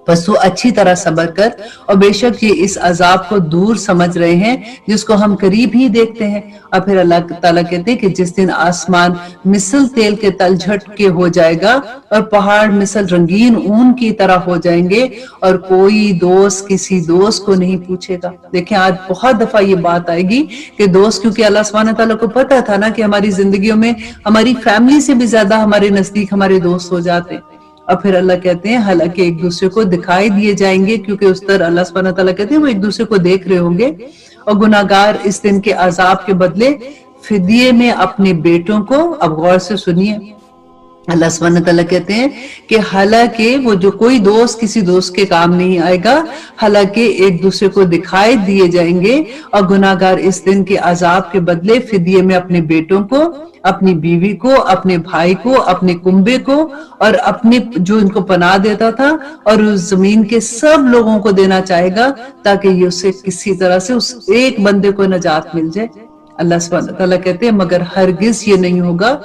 बस तू अच्छी तरह सब्र कर और बेशक ये इस अजाब को दूर समझ रहे हैं जिसको हम करीब ही देखते हैं। और फिर अल्लाह ताला कहते हैं कि जिस दिन आसमान मिसल तेल के तलछट के हो जाएगा और पहाड़ मिसल रंगीन ऊन की तरह हो जाएंगे और कोई दोस्त किसी दोस्त को नहीं पूछेगा। देखें आज बहुत दफा ये बात आएगी कि दोस्त, क्योंकि अल्लाह सुब्हानहू तआला को पता था ना कि हमारी जिंदगियों में हमारी फैमिली से भी ज्यादा हमारे नजदीक हमारे दोस्त हो जाते हैं। और फिर अल्लाह कहते हैं हालांकि एक दूसरे को दिखाई दिए जाएंगे, क्योंकि उस तरह अल्लाह सुब्हानहू तआला कहते हैं वो एक दूसरे को देख रहे होंगे। और गुनाहगार इस दिन के अजाब के बदले फिदिये में अपने बेटों को। अब गौर से सुनिए, अल्लाह सुब्हानहू तआला कहते हैं कि हालांकि वो जो कोई दोस्त किसी दोस्त के काम नहीं आएगा, हालांकि एक दूसरे को दिखाई दिए जाएंगे, और गुनाहगार इस दिन के अजाब के बदले फिदिये में अपने बेटों को, अपनी बीवी को, अपने भाई को, अपने कुंबे को, और अपने जो इनको पनाह देता था, और उस जमीन के सब लोगों को देना चाहेगा, ताकि ये उसे किसी तरह से उस एक बंदे को नजात मिल जाए। अल्लाह सुब्हानहू तआला कहते हैं मगर हरगिज ये नहीं होगा,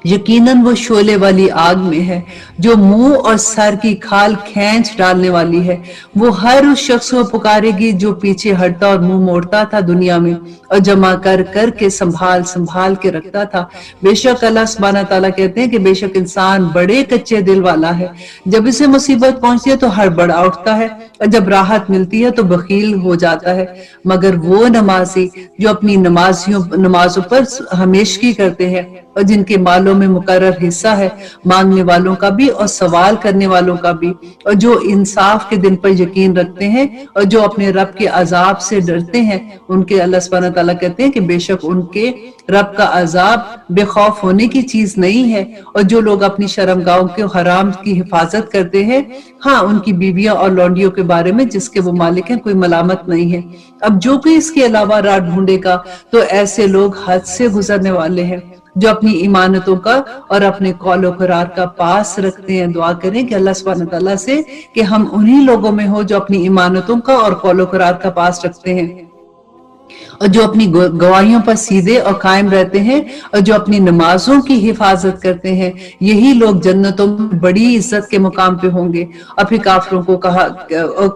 यकीनन वो शोले वाली आग में है जो मुंह और सर की खाल खींच डालने वाली है। वो हर उस शख्स को पुकारेगी जो पीछे हटता और मुंह मोड़ता था दुनिया में, और जमा कर कर के संभाल संभाल के रखता था। बेशक अल्लाह सुब्हानहू तआला कहते हैं कि बेशक इंसान बड़े कच्चे दिल वाला है, जब इसे मुसीबत पहुंचती है तो हड़बड़ा उठता है, और जब राहत मिलती है तो बखील हो जाता है। मगर वो नमाजी जो अपनी नमाजों पर हमेशगी करते हैं, और जिनके मालों में मुकर्रर हिस्सा है मांगने वालों का भी और सवाल करने वालों का भी, और जो इंसाफ के दिन पर यकीन रखते हैं, और जो अपने रब के अजाब से डरते हैं, उनके अल्लाह सुब्हानहू तआला कहते हैं कि बेशक उनके रब का अजाब बेखौफ होने की चीज नहीं है। और जो लोग अपनी शर्मगाहों के हराम की हिफाजत करते हैं, हाँ उनकी बीवियां और लौंडियों के बारे में जिसके वो मालिक हैं कोई मलामत नहीं है। अब जो कोई इसके अलावा राह ढूंढेगा तो ऐसे लोग हद से गुजरने वाले हैं जो अपनी इमानतों का और अपने कौल और करार का पास रखते हैं। दुआ करें कि अल्लाह सुब्हानहू तआला से कि हम उन्हीं लोगों में हो जो अपनी इमानतों का और कौल और करार का पास रखते हैं, और जो अपनी गवाहियों पर सीधे और कायम रहते हैं, और जो अपनी नमाजों की हिफाजत करते हैं। यही लोग जन्नतों में बड़ी इज्जत के मुकाम पे होंगे। और फिर काफिरों को कहा,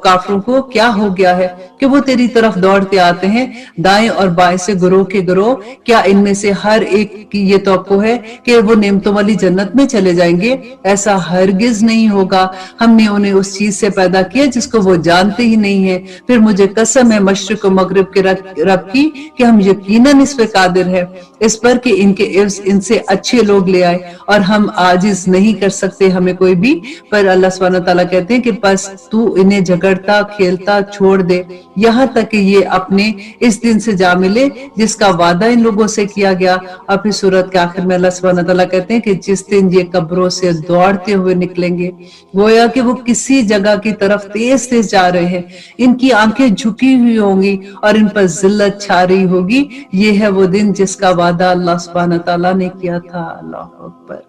काफिरों को क्या हो गया है कि वो तेरी तरफ दौड़ते आते हैं दाएं और बाएं से गिरोह के गिरोह। क्या इनमें से हर एक की ये तवक्को है कि वो नेमतों वाली जन्नत में चले जाएंगे? ऐसा हरगिज नहीं होगा। हमने उन्हें उस चीज से पैदा किया जिसको वो जानते ही नहीं है। फिर मुझे कसम है मशरिक और मगरिब के रब की कि हम यकीनन इस पर कादिर है, इस पर कि इनसे अच्छे लोग ले आए, और हम आजिज नहीं कर सकते हमें कोई भी। पर अल्लाह सुब्हानहू तआला कहते हैं कि बस तू इन्हें झगड़ता खेलता छोड़ दे, यहाँ तक कि ये अपने इस दिन से जा मिले जिसका वादा इन लोगों से किया गया। और फिर सूरत के आखिर में अल्लाह सुब्हानहू तआला कहते हैं कि जिस दिन ये कब्रों से दौड़ते हुए निकलेंगे, गोया कि वो किसी जगह की तरफ तेज तेज जा रहे हैं, इनकी आंखें झुकी हुई होंगी और इन पर जिल्लत छा रही होगी। ये है वो दिन जिसका वादा अल्लाह सुब्हानहू तआला ने किया था। अल्लाह अकबर।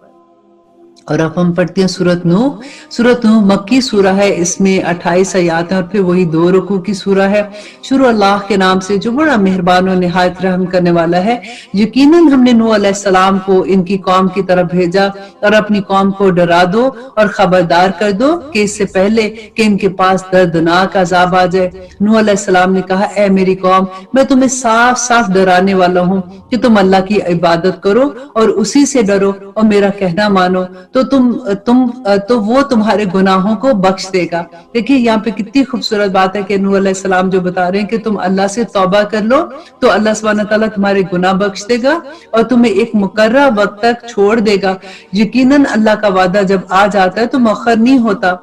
और अब हम पढ़ते हैं सूरत नूह। सूरत नूह मक्की सूरा है, इसमें 28 आयत है और फिर वही 2 रुकू की सूरा है। शुरू अल्लाह के नाम से जो बड़ा मेहरबान और निहायत रहम करने वाला है। यकीनन हमने नूह अलैहिस्सलाम को इनकी कौम की तरफ भेजा, और अपनी कौम को डरा दो और खबरदार कर दो कि इससे पहले कि इनके पास दर्दनाक अजाब आ जाए। नूह अलैहिस्सलाम ने कहा, ऐ मेरी कौम, मैं तुम्हें साफ साफ डराने वाला हूँ कि तुम अल्लाह की इबादत करो और उसी से डरो और मेरा कहना मानो, तो वो तुम्हारे गुनाहों को बख्श देगा। देखिए यहाँ पे कितनी खूबसूरत बात है कि नूह अलैहिस्सलाम जो बता रहे हैं कि तुम अल्लाह से तौबा कर लो तो अल्लाह सुब्हानहू तआला तुम्हारे गुनाह बख्श देगा और तुम्हें एक मुकर्रर वक्त तक छोड़ देगा। यकीनन अल्लाह का वादा जब आ जाता है तो मौखर नहीं होता।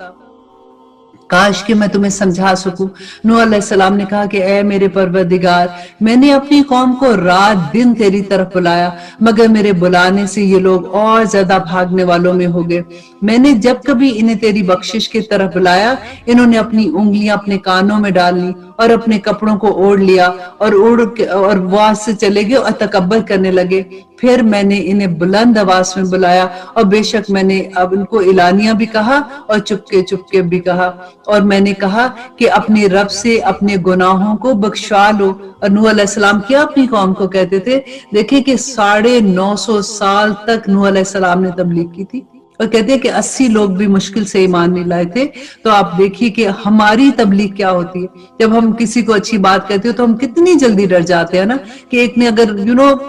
काश कि मैं तुम्हें समझा सकूं। नूह अलैहिस्सलाम ने कहा कि ऐ मेरे परवरदिगार, मैंने अपनी कौम को रात दिन तेरी तरफ बुलाया, मगर मेरे बुलाने से ये लोग और ज्यादा भागने वालों में हो गए। मैंने जब कभी इन्हें तेरी बख्शिश की तरफ बुलाया, इन्होंने अपनी उंगलियां अपने कानों में डाल ली और अपने कपड़ों को ओढ़ लिया और वहां से चले गए और तकब्बर करने लगे। फिर मैंने इन्हें बुलंद आवाज में बुलाया और बेशक मैंने अब इनको इलानिया भी कहा और चुपके चुपके भी कहा, और मैंने कहा कि अपने रब से अपने गुनाहों को बख्शा लो। और नूह अलैहिस्सलाम क्या अपनी कौम को कहते थे? देखिए कि 950 साल तक नूह अलैहिस्सलाम ने तबलीग की थी और कहते हैं कि 80 लोग भी मुश्किल से ईमान नहीं लाए थे। तो आप देखिए कि हमारी तबलीग क्या होती है। जब हम किसी को अच्छी बात कहते हो तो हम कितनी जल्दी डर जाते हैं ना, कि एक ने अगर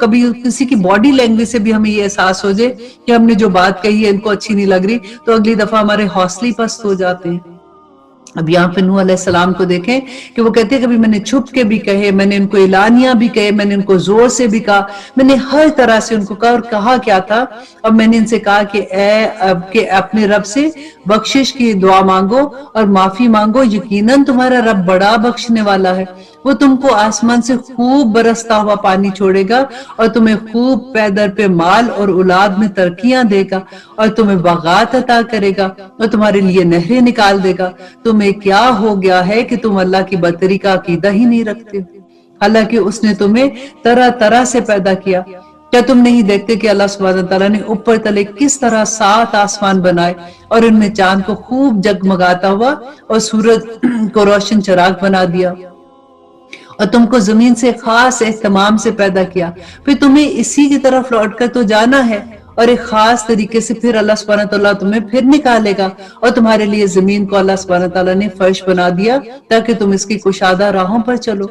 कभी किसी की बॉडी लैंग्वेज से भी हमें ये एहसास हो जाए कि हमने जो बात कही है इनको अच्छी नहीं लग रही, तो अगली दफा हमारे हौसले पस्त हो जाते हैं। अब यहाँ पे नूह अलैहिस्सलाम को देखें कि वो कहते हैं कभी मैंने छुप के भी कहे, मैंने इनको एलानिया भी कहे, मैंने इनको जोर से भी कहा, मैंने हर तरह से उनको कहा। और कहा क्या था? अब मैंने इनसे कहा कि अपने रब से बख्शिश की दुआ मांगो और माफी मांगो, यकीनन तुम्हारा रब बड़ा बख्शने वाला है। वो तुमको आसमान से खूब बरसता हुआ पानी छोड़ेगा और तुम्हें खूब पैदर पे माल और औलाद में तरक्कियां देगा और तुम्हें बागात अता करेगा और तुम्हारे लिए नहरें निकाल देगा। तुम्हें क्या हो गया है कि तुम अल्लाह की बरतरी का अकीदा ही नहीं रखते, हालांकि उसने तुम्हें तरह तरह से पैदा किया। क्या तुम नहीं देखते कि अल्लाह सुब्हानहू व तआला ने ऊपर तले किस तरह 7 आसमान बनाए और उनमें चांद को खूब जगमगाता हुआ और सूरज को रोशन चिराग बना दिया और तुमको जमीन से खास एहतमाम से पैदा किया। फिर तुम्हें इसी की तरफ लौट कर तो जाना है और एक खास तरीके से फिर अल्लाह सुब्हानहू व तआला तुम्हें फिर निकालेगा और तुम्हारे लिए जमीन को अल्लाह सुब्हानहू व तआला ने फर्श बना दिया ताकि तुम इसकी कुशादा राहों पर चलो।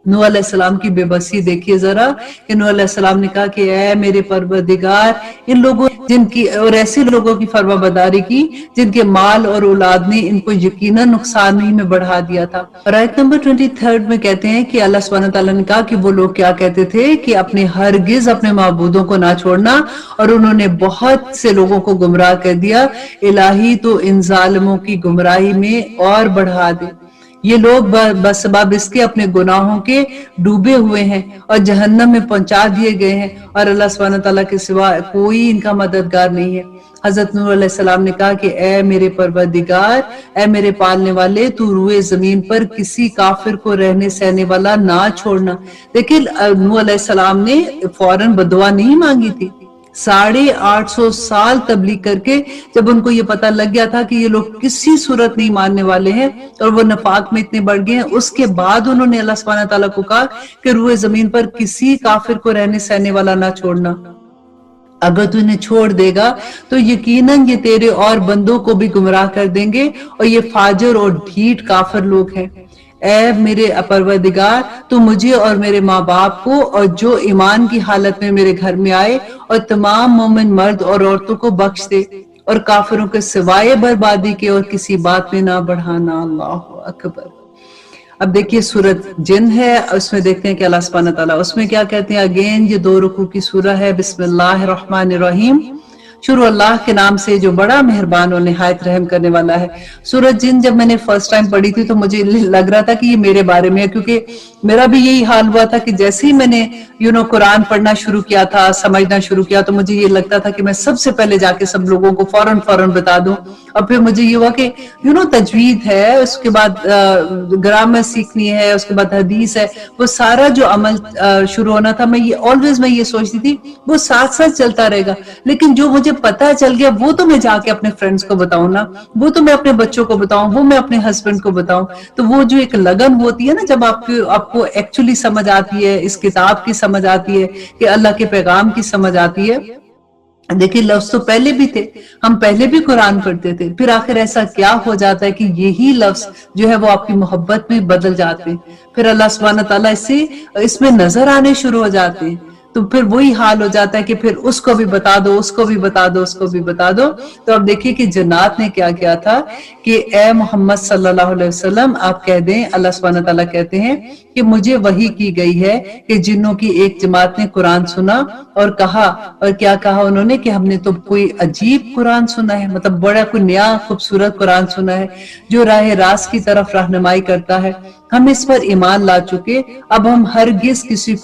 नूह अलैहिस्सलाम की बेबसी देखिए जरा कि नूह अलैहिस्सलाम ने कहा कि ऐ मेरे परवरदिगार, इन लोगों जिनकी और ऐसे लोगों की फरमाबरदारी की जिनके माल और औलाद ने इनको यकीनन नुकसान ही में बढ़ा दिया था। और आयत नंबर 23 में कहते हैं कि अल्लाह सुब्हानहू व तआला ने कहा कि वो लोग क्या कहते थे कि अपने हरगिज अपने माबूदों को ना छोड़ना, और उन्होंने बहुत से लोगों को गुमराह कर दिया। इलाही तो इन जालिमों की गुमराही में और बढ़ा दे। ये लोग बसबाब इसके अपने गुनाहों के डूबे हुए हैं और जहन्नम में पहुंचा दिए गए हैं और अल्लाह सुब्हानहू व तआला के सिवा कोई इनका मददगार नहीं है। हजरत नूह अलैहिस्सलाम ने कहा कि ऐ मेरे परवरदिगार, ऐ मेरे पालने वाले, तू रूए जमीन पर किसी काफिर को रहने सहने वाला ना छोड़ना। लेकिन नूह अलैहिस्सलाम ने फौरन बदुआ नहीं मांगी थी। 850 साल तबलीग करके जब उनको ये पता लग गया था कि ये लोग किसी सूरत नहीं मानने वाले हैं और वो नफाक में इतने बढ़ गए हैं, उसके बाद उन्होंने अल्लाह सुब्हानहू व तआला को कहा कि रूए जमीन पर किसी काफिर को रहने सहने वाला ना छोड़ना। अगर तू इन्हें छोड़ देगा तो यकीनन ये तेरे और बंदों को भी गुमराह कर देंगे और ये फाजिर और ढीठ काफिर लोग हैं। ऐ मेरे परवरदिगार, तू मुझे और मेरे माँ बाप को और जो ईमान की हालत में मेरे घर में आए और तमाम मोमिन मर्द और औरतों को बख्श दे और काफिरों के सिवाय बर्बादी के और किसी बात में ना बढ़ाना। अल्लाहु अकबर। अब देखिए सूरत जिन है, उसमें देखते हैं कि अल्लाह सुब्हानहू व तआला उसमें क्या कहते हैं। अगेन ये 2 रुकू की सूरह है। बिस्मिल्लाहिर्रहमानिर्रहीम। शुरू अल्लाह के नाम से जो बड़ा मेहरबान और निहायत रहम करने वाला है। सूरत जिन जब मैंने फर्स्ट टाइम पढ़ी थी तो मुझे लग रहा था कि ये मेरे बारे में है, क्योंकि मेरा भी यही हाल हुआ था कि जैसे ही मैंने कुरान पढ़ना शुरू किया था, समझना शुरू किया, तो मुझे ये लगता था कि मैं सबसे पहले जाके सब लोगों को फौरन बता दूं। और फिर मुझे ये हुआ कि तजवीद है, उसके बाद ग्रामर सीखनी है, उसके बाद हदीस है, वो सारा जो अमल शुरू होना था, मैं ये सोचती थी वो साथ साथ चलता रहेगा। लेकिन जो मुझे पता चल गया वो तो मैं जाके अपने फ्रेंड्स को बताऊं ना, वो तो मैं अपने बच्चों को बताऊं, वो मैं अपने हस्बैंड को बताऊं। तो वो जो एक लगन होती है ना, जब आपको एक्चुअली समझ आती है, इस किताब की समझ आती है, कि अल्लाह के पैगाम की समझ आती है। देखिए लफ्ज तो पहले भी थे, हम पहले भी कुरान पढ़ते थे, फिर आखिर ऐसा क्या हो जाता है कि यही लफ्ज जो है वो आपकी मोहब्बत में बदल जाते हैं, फिर अल्लाह सुब्हानहू व तआला इसमें नजर आने शुरू हो जाते हैं। तो फिर वही हाल हो जाता है कि फिर उसको भी बता दो, उसको भी बता दो, उसको भी बता दो। तो अब देखिए कि जन्नात ने क्या किया था कि ए मोहम्मद सल्लल्लाहु अलैहि वसल्लम, आप कह दें, अल्लाह सुब्हानहू व तआला कहते हैं कि मुझे वही की गई है कि जिन्नों की एक जमात ने कुरान सुना और कहा, और क्या कहा उन्होंने कि हमने तो कोई अजीब कुरान सुना है, मतलब बड़ा कोई नया खूबसूरत कुरान सुना है जो राह रास्त की तरफ रहनुमाई करता है। हम इस पर ईमान ला चुके, अब हम हरगिज किसी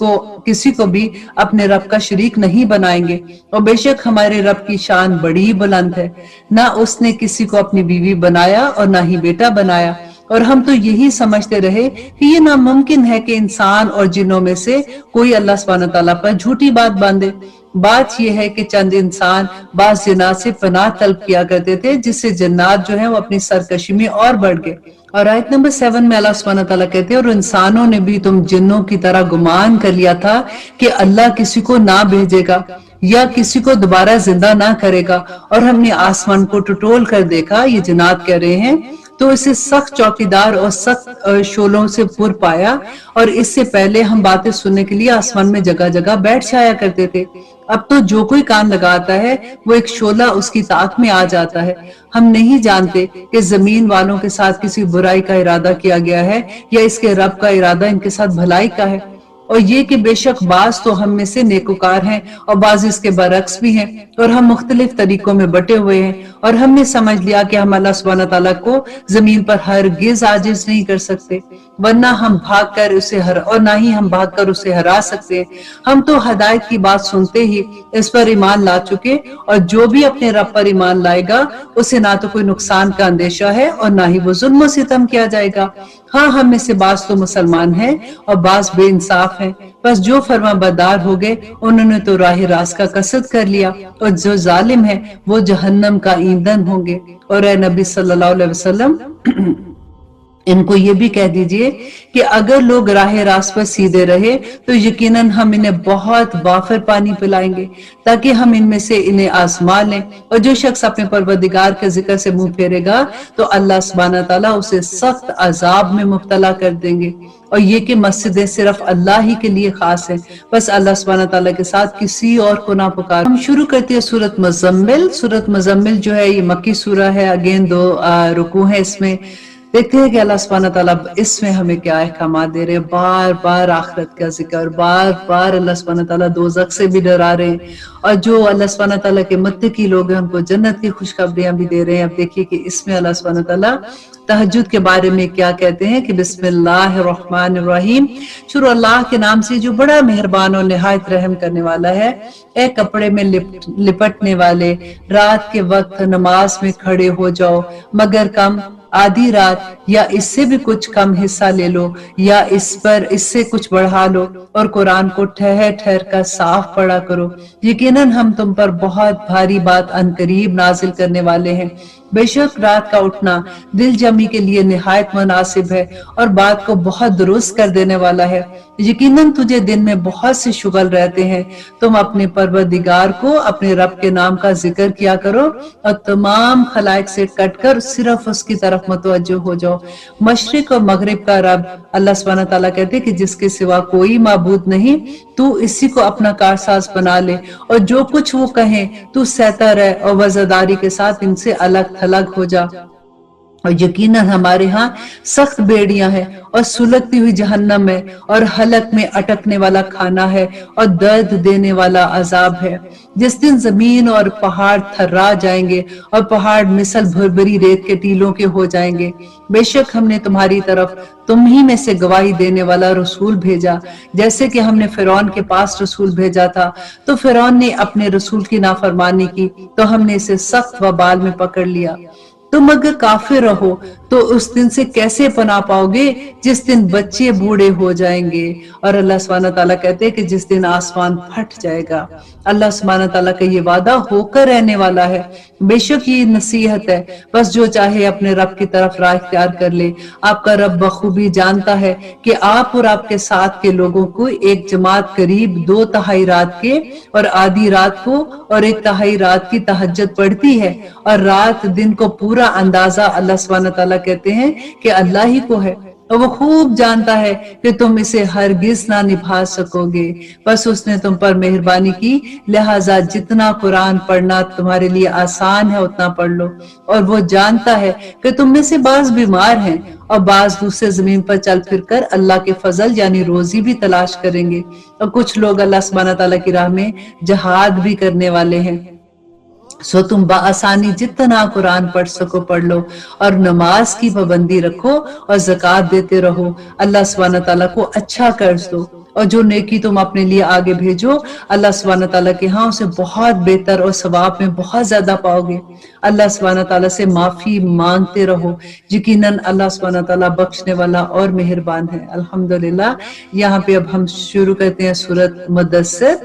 को भी अपने रब का शरीक नहीं बनाएंगे, और बेशक हमारे रब की शान बड़ी बुलंद है। ना उसने किसी को अपनी बीवी बनाया और ना ही बेटा बनाया, और हम तो यही समझते रहे कि ये नामुमकिन है कि इंसान और जिन्नों में से कोई अल्लाह सुब्हानहू व तआला पर झूठी बात बांधे। बात यह है कि चंद इंसान बाज जिन्नात से पनाह तलब किया करते थे, जिससे जिन्नात जो है वो अपनी सरकशी में और बढ़ गए। और आयत नंबर 7 में अल्लाह सुब्हानहू व तआला कहते हैं, और इंसानों ने भी तुम जिन्नों की तरह गुमान कर लिया था कि अल्लाह किसी को ना भेजेगा या किसी को दोबारा जिंदा ना करेगा, और हमने आसमान को टटोल कर देखा, ये जिन्नात कह रहे हैं, तो इसे सख्त चौकीदार और सख्त शोलों से पुर पाया, और इससे पहले हम बातें सुनने के लिए आसमान में जगह जगह बैठ जाया करते थे। अब तो जो कोई कान लगाता है वो एक शोला उसकी ताक में आ जाता है। हम नहीं जानते कि जमीन वालों के साथ किसी बुराई का इरादा किया गया है या इसके रब का इरादा इनके साथ भलाई का है, और ये कि बेशक बाज तो हम में से नेकोकार हैं और बाज इसके बरक्स भी हैं, और हम मुख्तलिफ तरीकों में बटे हुए हैं। और हमने समझ लिया कि हम अल्लाह सुब्हानहू तआला को जमीन पर हरगिज आजिज नहीं कर सकते, वरना हम भागकर उसे और ना ही हम भागकर उसे हरा सकते हैं। हम तो हदायत की बात सुनते ही इस पर ईमान ला चुके, और जो भी अपने रब पर ईमान लाएगा उसे ना तो कोई नुकसान का अंदेशा है और ना ही वो जुल्म सितम किया जाएगा। हाँ, हम में से बाज तो मुसलमान हैं और बाज बेइंसाफ हैं, बस जो फर्मा बरदार हो गए उन्होंने तो राह रास्त का कसद कर लिया, और जो जालिम है वो जहन्नम का ईंधन होंगे। और ए नबी सल्लल्लाहु अलैहि वसल्लम, इनको ये भी कह दीजिए कि अगर लोग राह रास्त पर सीधे रहे तो यकीनन हम इन्हें बहुत वाफर पानी पिलाएंगे ताकि हम इनमें से इन्हें आजमा लें। और जो शख्स अपने परवरदिगार के जिक्र से मुंह फेरेगा तो अल्लाह सुब्हानहू तआला उसे सख्त अजाब में मुब्तला कर देंगे। और ये कि मस्जिदें सिर्फ अल्लाह ही के लिए खास है, बस अल्लाह सुब्हानहू तआला के साथ किसी और को ना पुकार। हम शुरू करते हैं सूरत मुज़म्मिल। सूरत मुज़म्मिल जो है ये मक्की सूरा है, अगेन 2 रुकू है इसमें। देखते हैं कि अल्लाह सुब्हानहू तआला इसमें हमें क्या अहकाम दे रहे हैं। बार बार आखिरत का जिक्र, बार बार अल्लाह सुब्हानहू तआला दोज़ख से भी डरा रहे हैं, और जो अल्लाह सुब्हानहू तआला के मुत्तकी लोग हैं उनको जन्नत की खुशखबरियां भी दे रहे हैं। अब देखिए कि इसमें अल्लाह सुब्हानहू तआला तहज्जुद के बारे में क्या कहते हैं कि बिस्मिल्लाहिर्रहमानिर्रहीम, शुरू अल्लाह के नाम से जो बड़ा मेहरबान और निहायत रहम करने वाला है। ए कपड़े में लिपटने वाले, रात के वक्त नमाज में खड़े हो जाओ, मगर कम आधी रात या इससे भी कुछ कम हिस्सा ले लो या इससे कुछ बढ़ा लो, और कुरान को ठहर ठहर कर साफ पढ़ा करो। यकीनन हम तुम पर बहुत भारी बात अनकरीब नाजिल करने वाले हैं। बेशक रात का उठना दिल जमी के लिए निहायत मुनासिब है और बात को बहुत दुरुस्त कर देने वाला है। यकीनन तुझे दिन में बहुत से शुगल रहते हैं। तुम अपने परवरदिगार को, अपने रब के नाम का जिक्र किया करो और तमाम खलाइक से कटकर सिर्फ उसकी तरफ मुतवज्जो हो जाओ। मशरिक और मगरिब का रब अल्लाह सुब्हानहू तआला कहते हैं कि जिसके सिवा कोई माबूद नहीं, तू इसी को अपना कारसाज बना ले, और जो कुछ वो कहें तू सहता रह और वज़ादारी के साथ इनसे अलग थलग हो जा। और यकीनन हमारे यहाँ सख्त बेड़ियां हैं और सुलगती हुई जहन्नम है, और हलक में अटकने वाला खाना है और दर्द देने वाला अजाब है। जिस दिन जमीन और पहाड़ थर्रा जाएंगे और पहाड़ मिसल भुरभुरी रेत के टीलों के हो जाएंगे। बेशक हमने तुम्हारी तरफ तुम ही में से गवाही देने वाला रसूल भेजा, जैसे कि हमने फिरौन के पास रसूल भेजा था, तो फिरौन ने अपने रसूल की नाफरमानी की तो हमने इसे सख्त वबाल में पकड़ लिया। तुम अगर काफिर रहो तो उस दिन से कैसे पनाह पाओगे जिस दिन बच्चे बूढ़े हो जाएंगे। और अल्लाह सुब्हानहू तआला कहते हैं कि जिस दिन आसमान फट जाएगा। अल्लाह सुब्हानहू तआला का ये वादा होकर रहने वाला है। बेशक ये नसीहत है, बस जो चाहे अपने रब की तरफ राह इख्तियार कर ले। आपका रब बखूबी जानता है कि आप और आपके साथ के लोगों को एक जमात करीब 2/3 रात के और आधी रात को और 1/3 रात की तहज्जुद पढ़ती है, और रात दिन को पूरा अंदाजा अल्लाह सुब्हानहू तआला कहते हैं कि अल्लाह ही को है, और वो खूब जानता है कि तुम इसे हरगिज ना निभा सकोगे। बस उसने तुम पर मेहरबानी की, लिहाजा जितना कुरान पढ़ना तुम्हारे लिए आसान है उतना पढ़ लो। और वो जानता है कि तुम में से बाज बीमार हैं और बाज दूसरे जमीन पर चल फिर कर अल्लाह के फजल यानी रोजी भी तलाश करेंगे, और कुछ लोग अल्लाह सुब्हानहू तआला की राह में जहाद भी करने वाले हैं। सो तुम बाआसानी जितना कुरान पढ़ सको पढ़ लो, और नमाज की पाबंदी रखो और ज़कात देते रहो। अल्लाह सुब्हानहू तआला को अच्छा कर्ज दो, और जो नेकी तुम अपने लिए आगे भेजो अल्लाह सुब्हानहू तआला के यहाँ उसे बहुत बेहतर और सवाब में बहुत ज्यादा पाओगे। अल्लाह सुब्हानहू तआला से माफी मांगते रहो, यकीनन अल्लाह सुब्हानहू तआला बख्शने वाला और मेहरबान है। अल्हम्दुलिल्लाह। यहाँ पे अब हम शुरू करते हैं सूरत मुद्दस्सिर।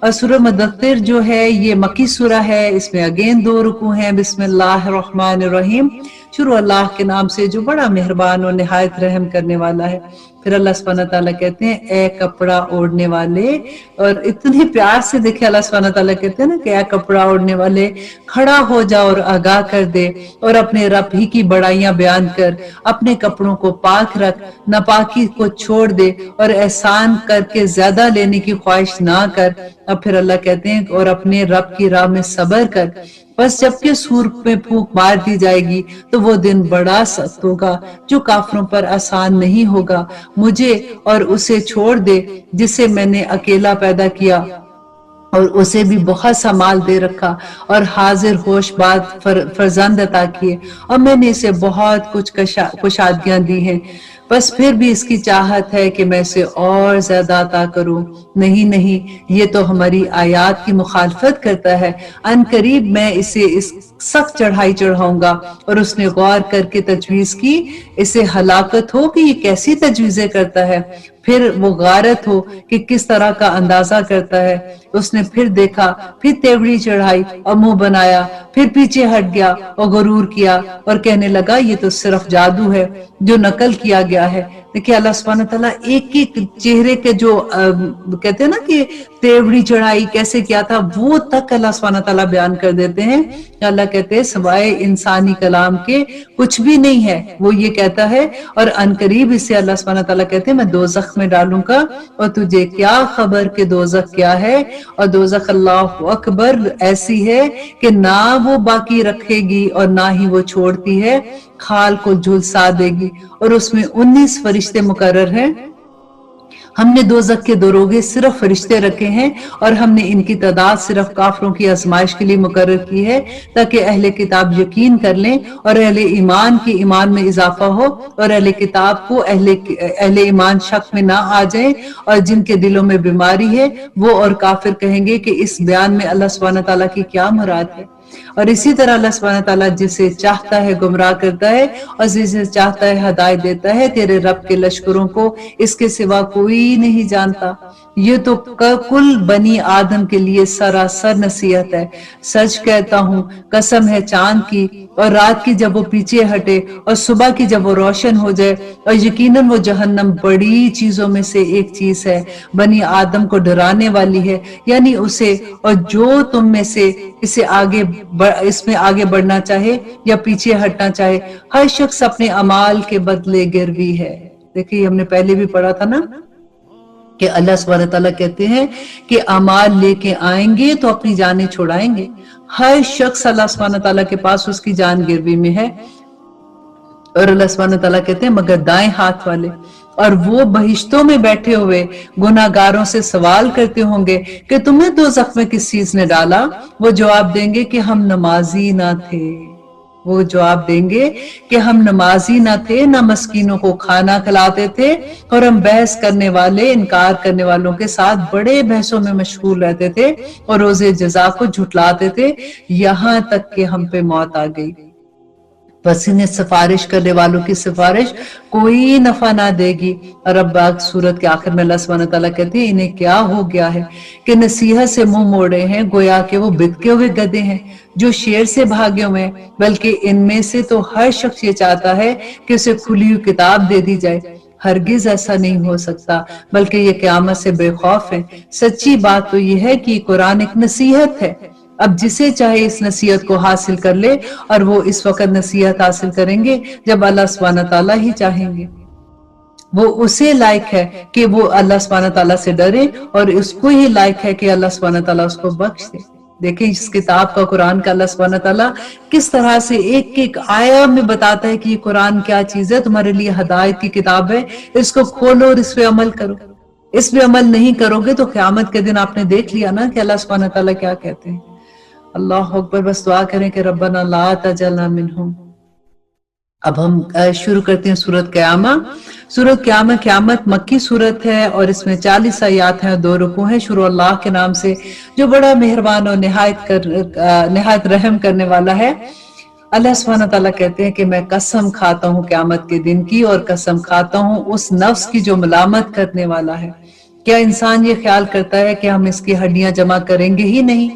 और सूरह मुद्दस्सिर जो है ये मक्की सूरा है, इसमें अगेन 2 रुकू हैं। बिस्मिल्लाहिर्रहमानिर्रहीम, शुरू अल्लाह के नाम से जो बड़ा मेहरबान और निहायत रहम करने वाला है। फिर अल्लाह सुब्हानहू तआला कहते हैं ए कपड़ा ओढ़ने वाले, और इतने प्यार से देखिए अल्लाह सुब्हानहू तआला कहते हैं ना कि ए कपड़ा ओढ़ने वाले खड़ा हो जा और आगाह कर दे और अपने रब ही की बड़ाइयां बयान कर, अपने कपड़ों को पाक रख, नापाकी को छोड़ दे और एहसान करके ज्यादा लेने की ख्वाहिश ना कर। अब फिर अल्लाह कहते हैं और अपने रब की राह में सब्र कर। बस जबकि सूर में फूंक मार दी जाएगी तो वो दिन बड़ा सख्त होगा जो काफिरों पर आसान नहीं होगा। मुझे और उसे छोड़ दे जिसे मैंने अकेला पैदा किया और उसे भी बहुत सा माल दे रखा और हाजिर होश बात फरजंद अता किए, और मैंने इसे बहुत कुछ कुशादगियां दी हैं। बस फिर भी इसकी चाहत है कि मैं इसे और ज्यादा अता करूं। नहीं नहीं, ये तो हमारी आयात की मुखालफत करता है। अनकरीब मैं इसे इस सख्त चढ़ाई चढ़ाऊंगा। और उसने गौर करके तजवीज की, इसे हलाकत हो कि ये कैसी तजवीजें करता है, फिर वो गारत हो कि किस तरह का अंदाजा करता है। उसने फिर देखा, फिर तेवड़ी चढ़ाई और मुंह बनाया, फिर पीछे हट गया और गुरूर किया और कहने लगा ये तो सिर्फ जादू है जो नकल किया गया है। देखिए अल्लाह सुब्हानहू तआला एक एक चेहरे के जो कहते हैं ना कि तेवड़ी चढ़ाई कैसे किया था, वो तक अल्लाह सुब्हानहू तआला बयान कर देते हैं। अल्लाह कहते हैं सिवाय इंसानी कलाम के कुछ भी नहीं है, वो ये कहता है। और अनकरीब इसे अल्लाह सुब्हानहू तआला कहते हैं मैं दोज़ख में डालूंगा और तुझे क्या खबर कि दोज़ख क्या है। और दोज़ख अल्लाह अकबर ऐसी है कि ना वो बाकी रखेगी और ना ही वो छोड़ती है, खाल को झुलसा देगी और उसमें 19 फरिश्ते मुकर्रर हैं। हमने दोज़ख के दरोगे सिर्फ फरिश्ते रखे हैं और हमने इनकी तादाद सिर्फ काफरों की आजमाइश के लिए मुकर्रर की है ताकि अहले किताब यकीन कर लें और अहले ईमान की ईमान में इजाफा हो और अहले किताब को अहले ईमान शक में ना आ जाए। और जिनके दिलों में बीमारी है वो और काफिर कहेंगे कि इस बयान में अल्लाह सुब्हानहू तआला की क्या मुराद है। और इसी तरह अल्लाह सुब्हानहू तआला जिसे चाहता है गुमराह करता है और जिसे चाहता है हदायत देता है। तेरे रब के लश्करों को इसके सिवा कोई नहीं जानता। ये तो कुल बनी आदम के लिए सरासर नसीहत है। सच कहता हूँ, कसम है चांद की और रात की जब वो पीछे हटे और सुबह की जब वो रोशन हो जाए, और यकीनन वो जहन्नम बड़ी चीजों में से एक चीज है, बनी आदम को डराने वाली है, यानी उसे और जो तुम में से इसमें आगे बढ़ना चाहे या पीछे हटना चाहे, हर शख्स अपने अमाल के बदले गिरवी है। देखिए हमने पहले भी पढ़ा था ना कि अल्लाह सुब्हानहू तआला कहते हैं कि अमाल लेके आएंगे तो अपनी जानें छुड़ाएंगे। हर शख्स अल्लाह सुब्हानहू तआला के पास उसकी जान गिरवी में है। और अल्लाह सुब्हानहू तआला कहते हैं मगर दाएं हाथ वाले, और वो बहिश्तों में बैठे हुए गुनाहगारों से सवाल करते होंगे कि तुम्हें दोज़ख में किस चीज ने डाला। वो जवाब देंगे कि हम नमाजी ना थे। वो जवाब देंगे कि हम नमाजी ना थे, ना मस्कीनों को खाना खिलाते थे, और हम बहस करने वाले इनकार करने वालों के साथ बड़े बहसों में मशगूल रहते थे और रोजे जजा को झुटलाते थे, यहाँ तक कि हम पे मौत आ गई। बस इन्हें सिफारिश करने वालों की सिफारिश कोई नफा ना देगी। और अब सूरत के आखिर में अल्लाह सुब्हानहू तआला कहते हैं इन्हें क्या हो गया है कि नसीहत से मुंह मोड़े हैं, गोया कि वो बिदके हुए गधे हैं जो शेर से भागे हुए हैं। बल्कि इनमें से तो हर शख्स ये चाहता है कि उसे खुली हुई किताब दे दी जाए। हरगिज ऐसा नहीं हो सकता, बल्कि ये क़यामत से बेखौफ है। सच्ची बात तो ये है कि कुरान एक नसीहत है। अब जिसे चाहे इस नसीहत को हासिल कर ले, और वो इस वक्त नसीहत हासिल करेंगे जब अल्लाह सुब्हानहू तआला ही चाहेंगे। वो उसे लायक है कि वो अल्लाह सुब्हानहू तआला से डरे, और उसको ही लायक है कि अल्लाह सुब्हानहू तआला उसको बख्श दे। देखें इस किताब का, कुरान का, अल्लाह सुब्हानहू तआला किस तरह से एक एक आया में बताता है कि ये कुरान क्या चीज है, तुम्हारे लिए हदायत की किताब है, इसको खोलो और इस पे अमल करो। इस पे अमल नहीं करोगे तो क़यामत के दिन आपने देख लिया ना कि अल्लाह सुब्हानहू तआला क्या कहते हैं। अल्लाह अकबर। बस दुआ करें कि रब्बना ला तजअलना मिनहुम। अब हम शुरू करते हैं सूरत क़यामा। सूरत क़यामा क़यामत मक्की सूरत है और इसमें 40 आयात हैं, 2 रुकू हैं। शुरू अल्लाह के नाम से जो बड़ा मेहरबान और निहायत रहम करने वाला है। अल्लाह सुब्हानहू तआला कहते हैं कि मैं कसम खाता हूँ क़यामत के दिन की, और कसम खाता हूँ उस नफ्स की जो मलामत करने वाला है। क्या इंसान ये ख्याल करता है कि हम इसकी हड्डियां जमा करेंगे ही नहीं?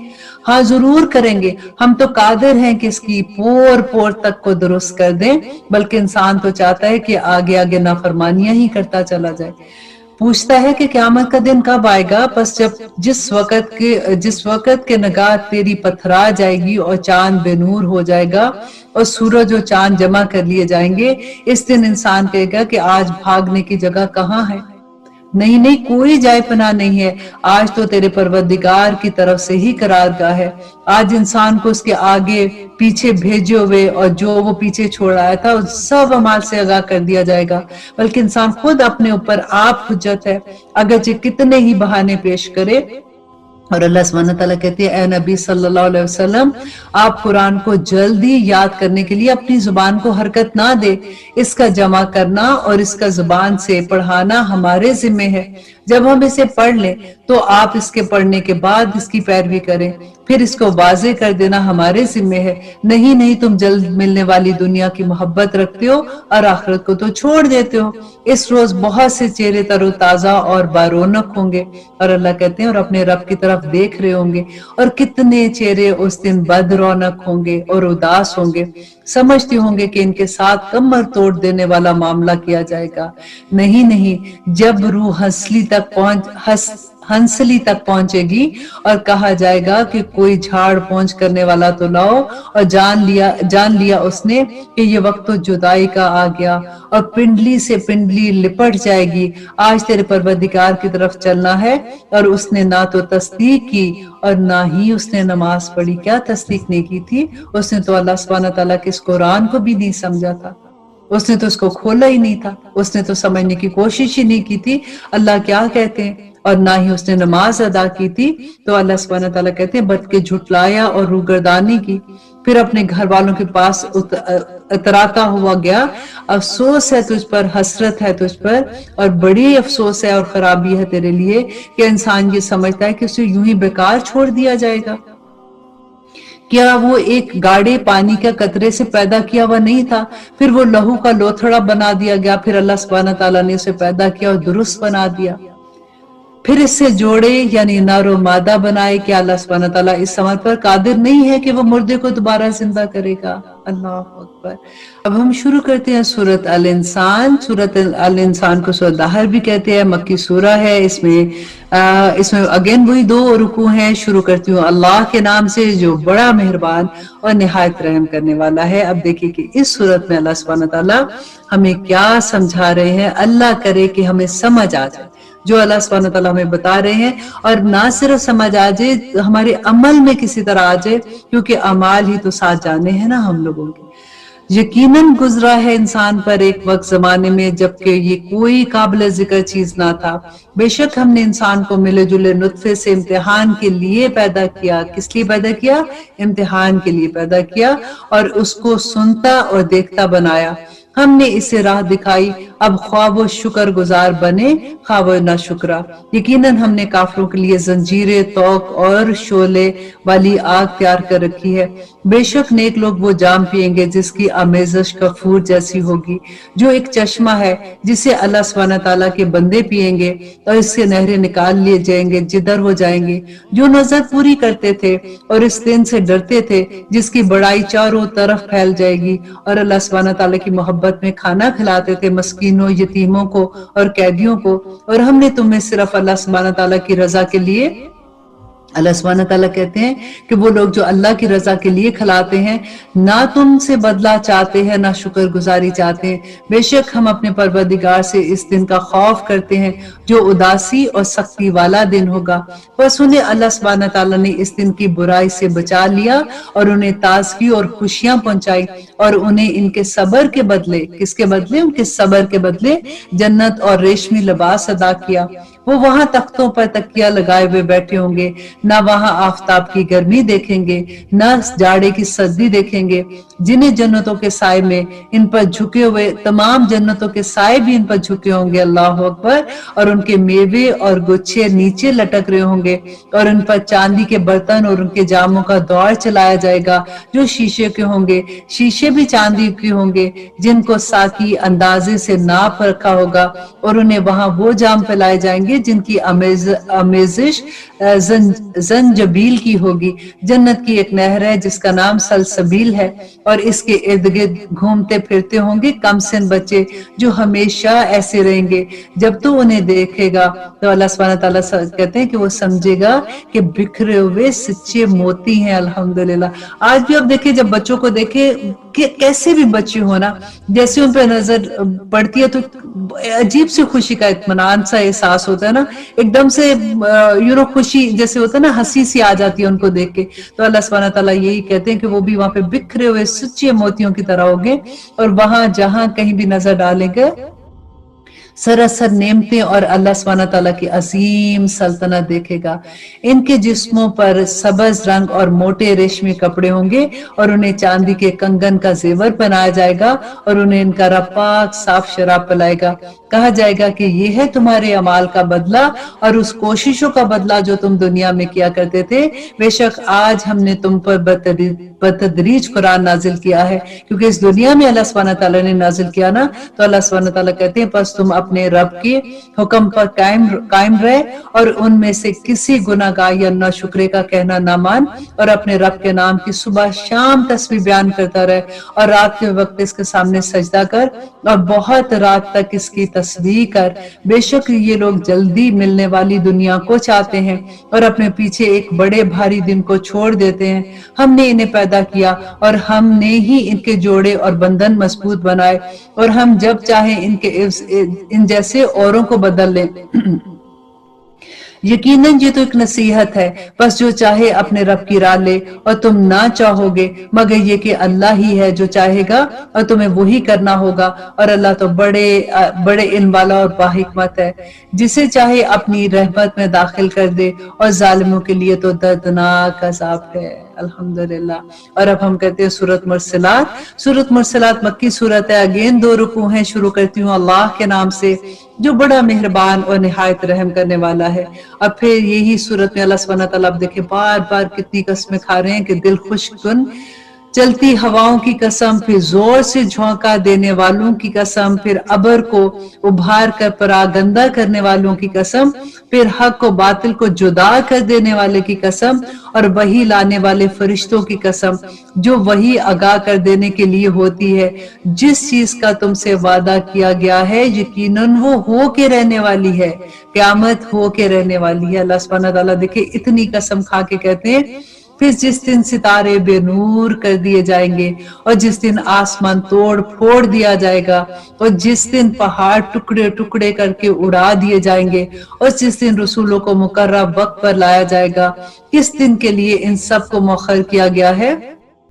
हाँ जरूर करेंगे, हम तो कादिर हैं कि इसकी पोर पोर तक को दुरुस्त कर दें, बल्कि इंसान तो चाहता है कि आगे आगे नाफरमानियां ही करता चला जाए। पूछता है कि क़यामत का दिन कब आएगा? बस जब जिस वक़्त के निगाह तेरी पथरा जाएगी और चांद बेनूर हो जाएगा और सूरज और चांद जमा कर लिए जाएंगे, इस दिन इंसान कहेगा कि आज भागने की जगह कहाँ है? नहीं नहीं, कोई जाए पनाह नहीं है, आज तो तेरे परवरदिगार की तरफ से ही करारगाह है। आज इंसान को उसके आगे पीछे भेजे हुए और जो वो पीछे छोड़ आया था उस सब अमाल से आगाह कर दिया जाएगा, बल्कि इंसान खुद अपने ऊपर आप हुज्जत है, अगरचे कितने ही बहाने पेश करे। और अल्लाह सुब्हानहू तआला कहती है, ए नबी सल्लल्लाहु अलैहि वसल्लम, आप कुरान को जल्दी याद करने के लिए अपनी जुबान को हरकत ना दे, इसका जमा करना और इसका जुबान से पढ़ाना हमारे जिम्मे है। जब हम इसे पढ़ लें तो आप इसके पढ़ने के बाद इसकी पैरवी करें, फिर इसको वाज़े कर देना हमारे जिम्मे है। नहीं नहीं, तुम जल्द मिलने वाली दुनिया की मोहब्बत रखते हो और आखिरत को तो छोड़ देते हो। इस रोज बहुत से चेहरे तरोताजा और बारौनक होंगे, और अल्लाह कहते हैं और अपने रब की तरफ देख रहे होंगे, और कितने चेहरे उस दिन बद रौनक होंगे और उदास होंगे, समझते होंगे कि इनके साथ कमर तोड़ देने वाला मामला किया जाएगा। नहीं नहीं, जब रूह हंसली तक पहुंचेगी और कहा जाएगा कि कोई झाड़ पहुंच करने वाला तो लाओ, और जान लिया उसने कि ये वक्त तो जुदाई का आ गया, और पिंडली से पिंडली लिपट जाएगी। आज तेरे परवरदिगार की तरफ चलना है, और उसने ना तो तस्दीक की और ना ही उसने नमाज पढ़ी। क्या तस्दीक नहीं की थी? उसने तो अल्लाह सुब्हानहू तआला के इस कुरान को भी नहीं समझा था, उसने तो उसको खोला ही नहीं था, उसने तो समझने की कोशिश ही नहीं की थी अल्लाह क्या कहते हैं, और ना ही उसने नमाज अदा की थी। तो अल्लाह सुब्हानहू तआला कहते हैं, बद के झुटलाया और रूगर्दानी की, फिर अपने घर वालों के पास उतराता हुआ गया। अफसोस है तुझ पर, हसरत है तुझ पर, और बड़ी अफसोस है और खराबी है तेरे लिए कि इंसान ये समझता है कि उसे यूं ही बेकार छोड़ दिया जाएगा। क्या वो एक गाढ़े पानी का कतरे से पैदा किया हुआ नहीं था? फिर वो लहू का लोथड़ा बना दिया गया, फिर अल्लाह सुब्हानहू तआला ने उसे पैदा किया और दुरुस्त बना दिया, फिर इससे जोड़े यानी नारो मादा बनाए। कि अल्लाह सुब्हानहू तआला इस अमर पर कादिर नहीं है कि वो मुर्दे को दोबारा जिंदा करेगा? अल्लाह अकबर। अब हम शुरू करते हैं सूरत अल इंसान। सूरत अल इंसान को सूरत दाहर भी कहते हैं, मक्की सूरा है। इसमें अगेन वही 2 रुकू हैं। शुरू करती हूँ अल्लाह के नाम से जो बड़ा मेहरबान और निहायत रहम करने वाला है। अब देखिए कि इस सूरत में अल्लाह सुब्हानहू तआला हमें क्या समझा रहे हैं। अल्लाह करे कि हमें समझ आ जाए जो अल्लाह सुब्हानहू तआला हमें बता रहे हैं, और ना सिर्फ समझ आ जाए, हमारे अमल में किसी तरह आ जाए, क्योंकि अमाल ही तो साथ जाने हैं ना हम लोगों के। यकीनन गुजरा है इंसान पर एक वक्त जमाने में जबकि ये कोई काबिल जिक्र चीज ना था। बेशक हमने इंसान को मिले जुले नुत्फे से इम्तिहान के लिए पैदा किया। किस लिए पैदा किया? इम्तिहान के लिए पैदा किया, और उसको सुनता और देखता बनाया। हमने इसे राह दिखाई, अब ख्वाह वो शुक्र गुजार बने ख्वाह वो ना शुक्रा। यकीनन हमने काफरों के लिए जंजीरे तौक और शोले वाली आग तैयार कर रखी है। बेशक नेक लोग वो जाम पिएंगे जिसकी आमेज़श कफूर जैसी होगी, जो एक चश्मा है जिसे अल्लाह सुब्हानहू तआला के बंदे पिएंगे, और इससे नहरें निकाल लिए जाएंगे जिधर हो जाएंगे। जो नजर पूरी करते थे और इस दिन से डरते थे जिसकी बड़ाई चारों तरफ फैल जाएगी, और अल्लाह सुब्हानहू तआला की मोहब्बत में खाना खिलाते थे मस्कीनों, यतीमों को और कैदियों को। और हमने तुम्हें सिर्फ अल्लाह सुब्हानहू तआला की रजा के लिए, अल्लाह सुब्हानहू तआला कहते हैं कि वो लोग जो अल्लाह की रजा के लिए खिलाते हैं, ना तुमसे बदला चाहते हैं ना शुक्र गुजारी चाहते हैं। बेशक हम अपने परवरदिगार से इस दिन का खौफ करते हैं जो उदासी और सख्ती वाला दिन होगा। बस उन्हें अल्लाह सुब्हानहू तआला ने इस दिन की बुराई से बचा लिया और उन्हें ताजगी और खुशियां पहुंचाई, और उन्हें इनके सबर के बदले, किसके बदले? उनके सबर के बदले जन्नत और रेशमी लिबास अदा किया। वो वहां तख्तों पर तकिया लगाए हुए बैठे होंगे, ना वहां आफताब की गर्मी देखेंगे, ना जाड़े की सर्दी देखेंगे। जिन्हें जन्नतों के साए में इन पर झुके हुए, तमाम जन्नतों के साए भी इन पर झुके होंगे, अल्लाह अकबर। और उनके मेवे और गुच्छे नीचे लटक रहे होंगे, और इन पर चांदी के बर्तन और उनके जामों का दौर चलाया जाएगा जो शीशे के होंगे। शीशे भी चांदी के होंगे जिनको साकी अंदाजे से नाप रखा होगा, और उन्हें वहां वो जाम पिलाए जाएंगे जिनकी आमेजिश जंजबील की होगी। जन्नत की एक नहर है जिसका नाम सलसबील है और इसके इर्द गिर्द घूमते फिरते होंगे कम सिन बच्चे जो हमेशा ऐसे रहेंगे। जब तो उन्हें देखेगा तो अल्लाह सुब्हानहू व तआला कहते हैं कि वो समझेगा कि बिखरे हुए सच्चे मोती हैं। अल्हम्दुलिल्लाह। आज भी आप देखिए, जब बच्चों को देखे कि कैसे भी बच्चे हो ना, जैसे उन पर नजर पड़ती है तो अजीब सी खुशी का इत्मीनान सा एहसास होता है ना, एकदम से खुशी जैसे होता है ना, हंसी सी आ जाती है उनको देख के। तो अल्लाह सुब्हानहू व तआला यही कहते हैं कि वो भी वहां पे बिखरे हुए सच्चे मोतियों की तरह होंगे और वहां जहां कहीं भी नजर डालेंगे सरासर नेमतें और अल्लाह सुब्हानहू व तआला की अजीम सल्तनत देखेगा। इनके जिस्मों पर सब्ज रंग और मोटे रेशमी कपड़े होंगे और उन्हें चांदी के कंगन का जेवर पहनाया जाएगा और उन्हें इनका रब पाक साफ शराब पिलाएगा। कहा जाएगा कि ये है तुम्हारे अमाल का बदला और उस कोशिशों का बदला जो तुम दुनिया में किया करते थे। बेशक आज हमने तुम पर बतदरीज कुरान नाजिल किया है, क्योंकि इस दुनिया में अल्लाह सुब्हानहू व तआला ने नाजिल किया ना, तो अल्लाह सुब्हानहू व तआला कहते हैं बस तुम अपने रब के हुक्म पर कायम रहे और उनमें से किसी गुनाहगार या नाशुक्रे का कहना ना मान और अपने रब के नाम की सुबह शाम तस्बीह बयान करता रहे और रात के वक्त इसके सामने सजदा कर और बहुत रात तक इसकी तस्बीह कर। बेशक ये लोग जल्दी मिलने वाली दुनिया को चाहते हैं और अपने पीछे एक बड़े भारी दिन को छोड़ देते हैं। हमने इन्हें पैदा किया और हमने ही इनके जोड़े और बंधन मजबूत बनाए और हम जब चाहे इन जैसे औरों को बदल लें। यकीनन ये तो एक नसीहत है, बस जो चाहे अपने रब की राह ले और तुम ना चाहोगे मगर ये कि अल्लाह ही है जो चाहेगा और तुम्हें वही करना होगा और अल्लाह तो बड़े इल्म वाला और बाहिकमत है। जिसे चाहे अपनी रहमत में दाखिल कर दे और जालिमों के लिए तो दर्दनाक अज़ाब है। अल्हम्दुलिल्लाह। और अब हम कहते हैं सूरत मुरसलात। सूरत मुरसलात मक्की सूरत है। अगेन 2 रुकू हैं। शुरू करती हूँ अल्लाह के नाम से जो बड़ा मेहरबान और निहायत रहम करने वाला है। अब फिर यही सूरत में अल्लाह सुब्हानहू व तआला देखे बार बार कितनी कस्में खा रहे हैं कि दिल खुशकुन चलती हवाओं की कसम, फिर जोर से झोंका देने वालों की कसम, फिर अबर को उभार कर परागंदा करने वालों की कसम, फिर हक को बातिल को जुदा कर देने वाले की कसम और वही लाने वाले फरिश्तों की कसम जो वही आगाह कर देने के लिए होती है। जिस चीज का तुमसे वादा किया गया है यकीनन वो हो के रहने वाली है, क़यामत हो के रहने वाली है। अल्लाह सुब्हानहू व तआला देखे इतनी कसम खा के कहते हैं फिर जिस दिन सितारे बेनूर कर दिए जाएंगे और जिस दिन आसमान तोड़ फोड़ दिया जाएगा और जिस दिन पहाड़ टुकड़े टुकड़े करके उड़ा दिए जाएंगे और जिस दिन रसूलों को मुकर्रर वक्त पर लाया जाएगा, किस दिन के लिए इन सब को मौखर किया गया है।